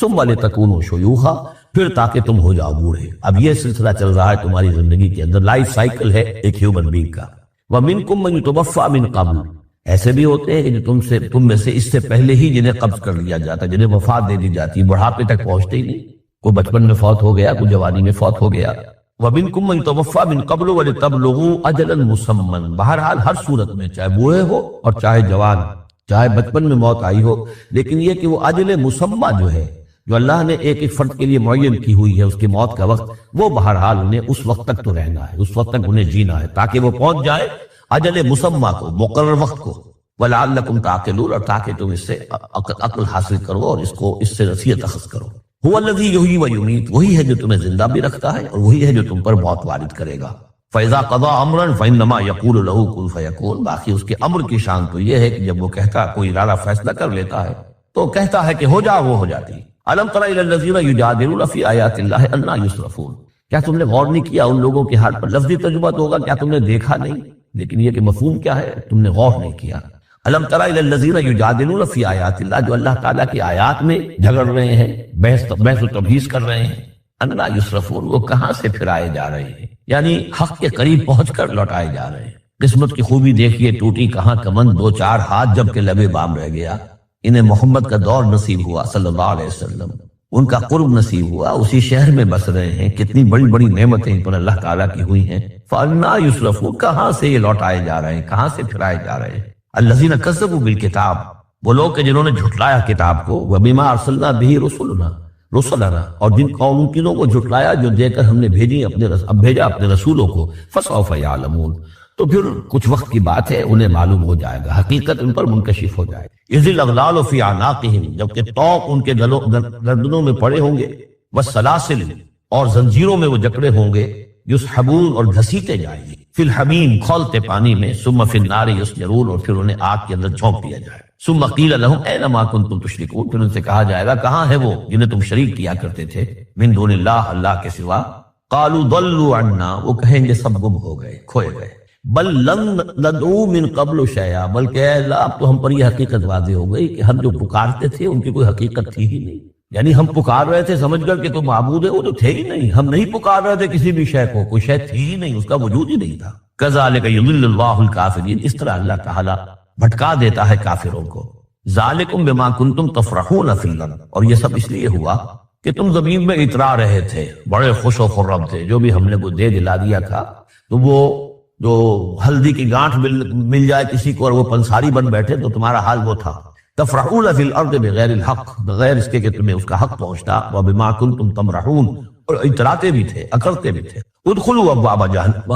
ثم لتکونوا شیوخا، پھر تاکہ تم ہو جاؤ بوڑھے. اب یہ سلسلہ چل رہا ہے تمہاری زندگی کے اندر، لائف سائیکل ہے ایک ہیومن بینگ کا. وَمِنْكُمْ مَنْ يُتَوَفَّى مِنْ قَبْلُ، ایسے بھی ہوتے ہیں کہ جو تم میں سے اس سے پہلے ہی جنہیں قبض کر لیا جاتا ہے، جنہیں وفات دے دی جاتی، بڑھاپے تک پہنچتے ہی نہیں، کوئی بچپن میں فوت ہو گیا، کوئی جوانی میں فوت ہو گیا. وَمِنْكُمْ مَنْ يُتَوَفَّى مِنْ قَبْلُ وَلِتَبْلُغُوا أَجَلًا مُّسَمًّى، بہرحال ہر صورت میں چاہے بوڑھے ہو اور چاہے جوان، چاہے بچپن میں موت آئی ہو، لیکن یہ کہ وہ اجل مسمى جو ہے، جو اللہ نے ایک ایک فرد کے لیے معین کی ہوئی ہے اس کی موت کا وقت، وہ بہرحال انہیں اس وقت تک تو رہنا ہے، اس وقت تک انہیں جینا ہے تاکہ وہ پہنچ جائے اجل مسمى کو، مقرر وقت کو. وَلَعَلَّكُمْ تَعْقِلُونَ، اور تاکہ تم اس سے عقل حاصل کرو اور اس سے نصیحت اخذ کرو. هو الذی یحیی ویمیت، وہی ہے جو تمہیں زندہ بھی رکھتا ہے اور وہی ہے جو تم پر موت وارد کرے گا. فَإِذَا قَضَىٰ أَمْرًا فَإِنَّمَا يَقُولُ لَهُ كُن فَيَكُونُ، باقی اس کے امر کی شان تو یہ ہے کہ جب وہ کہتا کوئی ارادہ فیصلہ کر لیتا ہے تو کہتا ہے کہ ہو جا، وہ ہو جاتی. أَلَمْ تَرَ إِلَى الَّذِينَ يُجَادِلُونَ فِي آيَاتِ اللَّهِ أَنَّىٰ يُصْرَفُونَ، کیا تم نے غور نہیں کیا ان لوگوں کے حال پر؟ لفظی ترجمہ تو ہوگا کیا تم نے دیکھا نہیں، لیکن یہ کہ مفہوم کیا ہے، تم نے غور نہیں کیا. الم تر الی الذین یجادلون فی آیات اللہ، جو اللہ تعالیٰ کی آیات میں جھگڑ رہے ہیں، بحث و تبحیث کر رہے ہیں. انا یصرفون، وہ کہاں سے پھرائے جا رہے ہیں، یعنی حق کے قریب پہنچ کر لوٹائے جا رہے ہیں. قسمت کی خوبی دیکھیے، ٹوٹی کہاں کمند، دو چار ہاتھ جب کہ لبے بام رہ گیا. انہیں محمد کا دور نصیب ہوا صلی اللہ علیہ وسلم، ان کا قرب نصیب ہوا، اسی شہر میں بس رہے ہیں، کتنی بڑی بڑی نعمتیں ان پر اللہ تعالیٰ کی ہوئی ہیں. فانا یصرفون، کہاں سے یہ لوٹائے جا رہے ہیں، کہاں سے پھرائے جا رہے ہیں. الذین کذبوا بالکتاب، وہ لوگ کہ جنہوں نے جھٹلایا کتاب کو. وبما ارسلنا به رسلنا، اور جن قوموں کو جھٹلایا جو دے کر ہم نے بھیجا اپنے رسولوں کو. فسوف یعلمون، تو پھر کچھ وقت کی بات ہے، انہیں معلوم ہو جائے گا، حقیقت ان پر منکشف ہو جائے گی. اذ الاغلال فی اعناقہم، جبکہ طوق ان کے گردنوں میں پڑے ہوں گے. والسلاسل، اور زنجیروں میں وہ جکڑے ہوں گے. یسحبون، اور گھسیٹے جائیں گے. فی الحمیم، کھولتے پانی میں. ثم فی النار یسجرون، اور پھر انہیں آگ کے اندر جھونک دیا جائے. ثم قیل لہم این ما کنتم تشرکون، پھر ان سے کہا جائے گا کہاں ہے وہ جنہیں تم شریک کیا کرتے تھے، من دون اللہ، اللہ کے سوا. قالوا ضلوا عنا، وہ کہیں گے سب گم ہو گئے، کھوئے گئے. بل لن ندعو من قبل شیئا، بلکہ اے اللہ اب تو ہم پر یہ حقیقت واضح ہو گئی کہ ہم جو پکارتے تھے ان کی کوئی حقیقت تھی ہی نہیں. یعنی ہم پکار رہے تھے سمجھ کر کہ تو معبود ہے، وہ تو تھے ہی نہیں. ہم نہیں پکار رہے تھے کسی بھی شے کو، کوئی شے تھی ہی نہیں، اس کا وجود ہی نہیں تھا. کذالک یضل اللہ الکافرین، اس طرح اللہ تعالیٰ بھٹکا دیتا ہے کافروں کو. ذالکم بما کنتم تفرحون فی الارض، اور یہ سب اس لیے ہوا کہ تم زمین میں اترا رہے تھے، بڑے خوش و خرم تھے. جو بھی ہم نے کو دے دلا دیا تھا، تو وہ جو ہلدی کی گانٹھ مل جائے کسی کو اور وہ پنساری بن بیٹھے تو تمہارا حال وہ تھا. تفرحون فی الارض بغیر الحق، بغیر اس کے کہ تمہیں اس کا حق پہنچتا. وبما کنتم تمرحون، اور اتراتے بھی تھے، اکڑتے بھی تھے. ادخلوا ابواب جہنم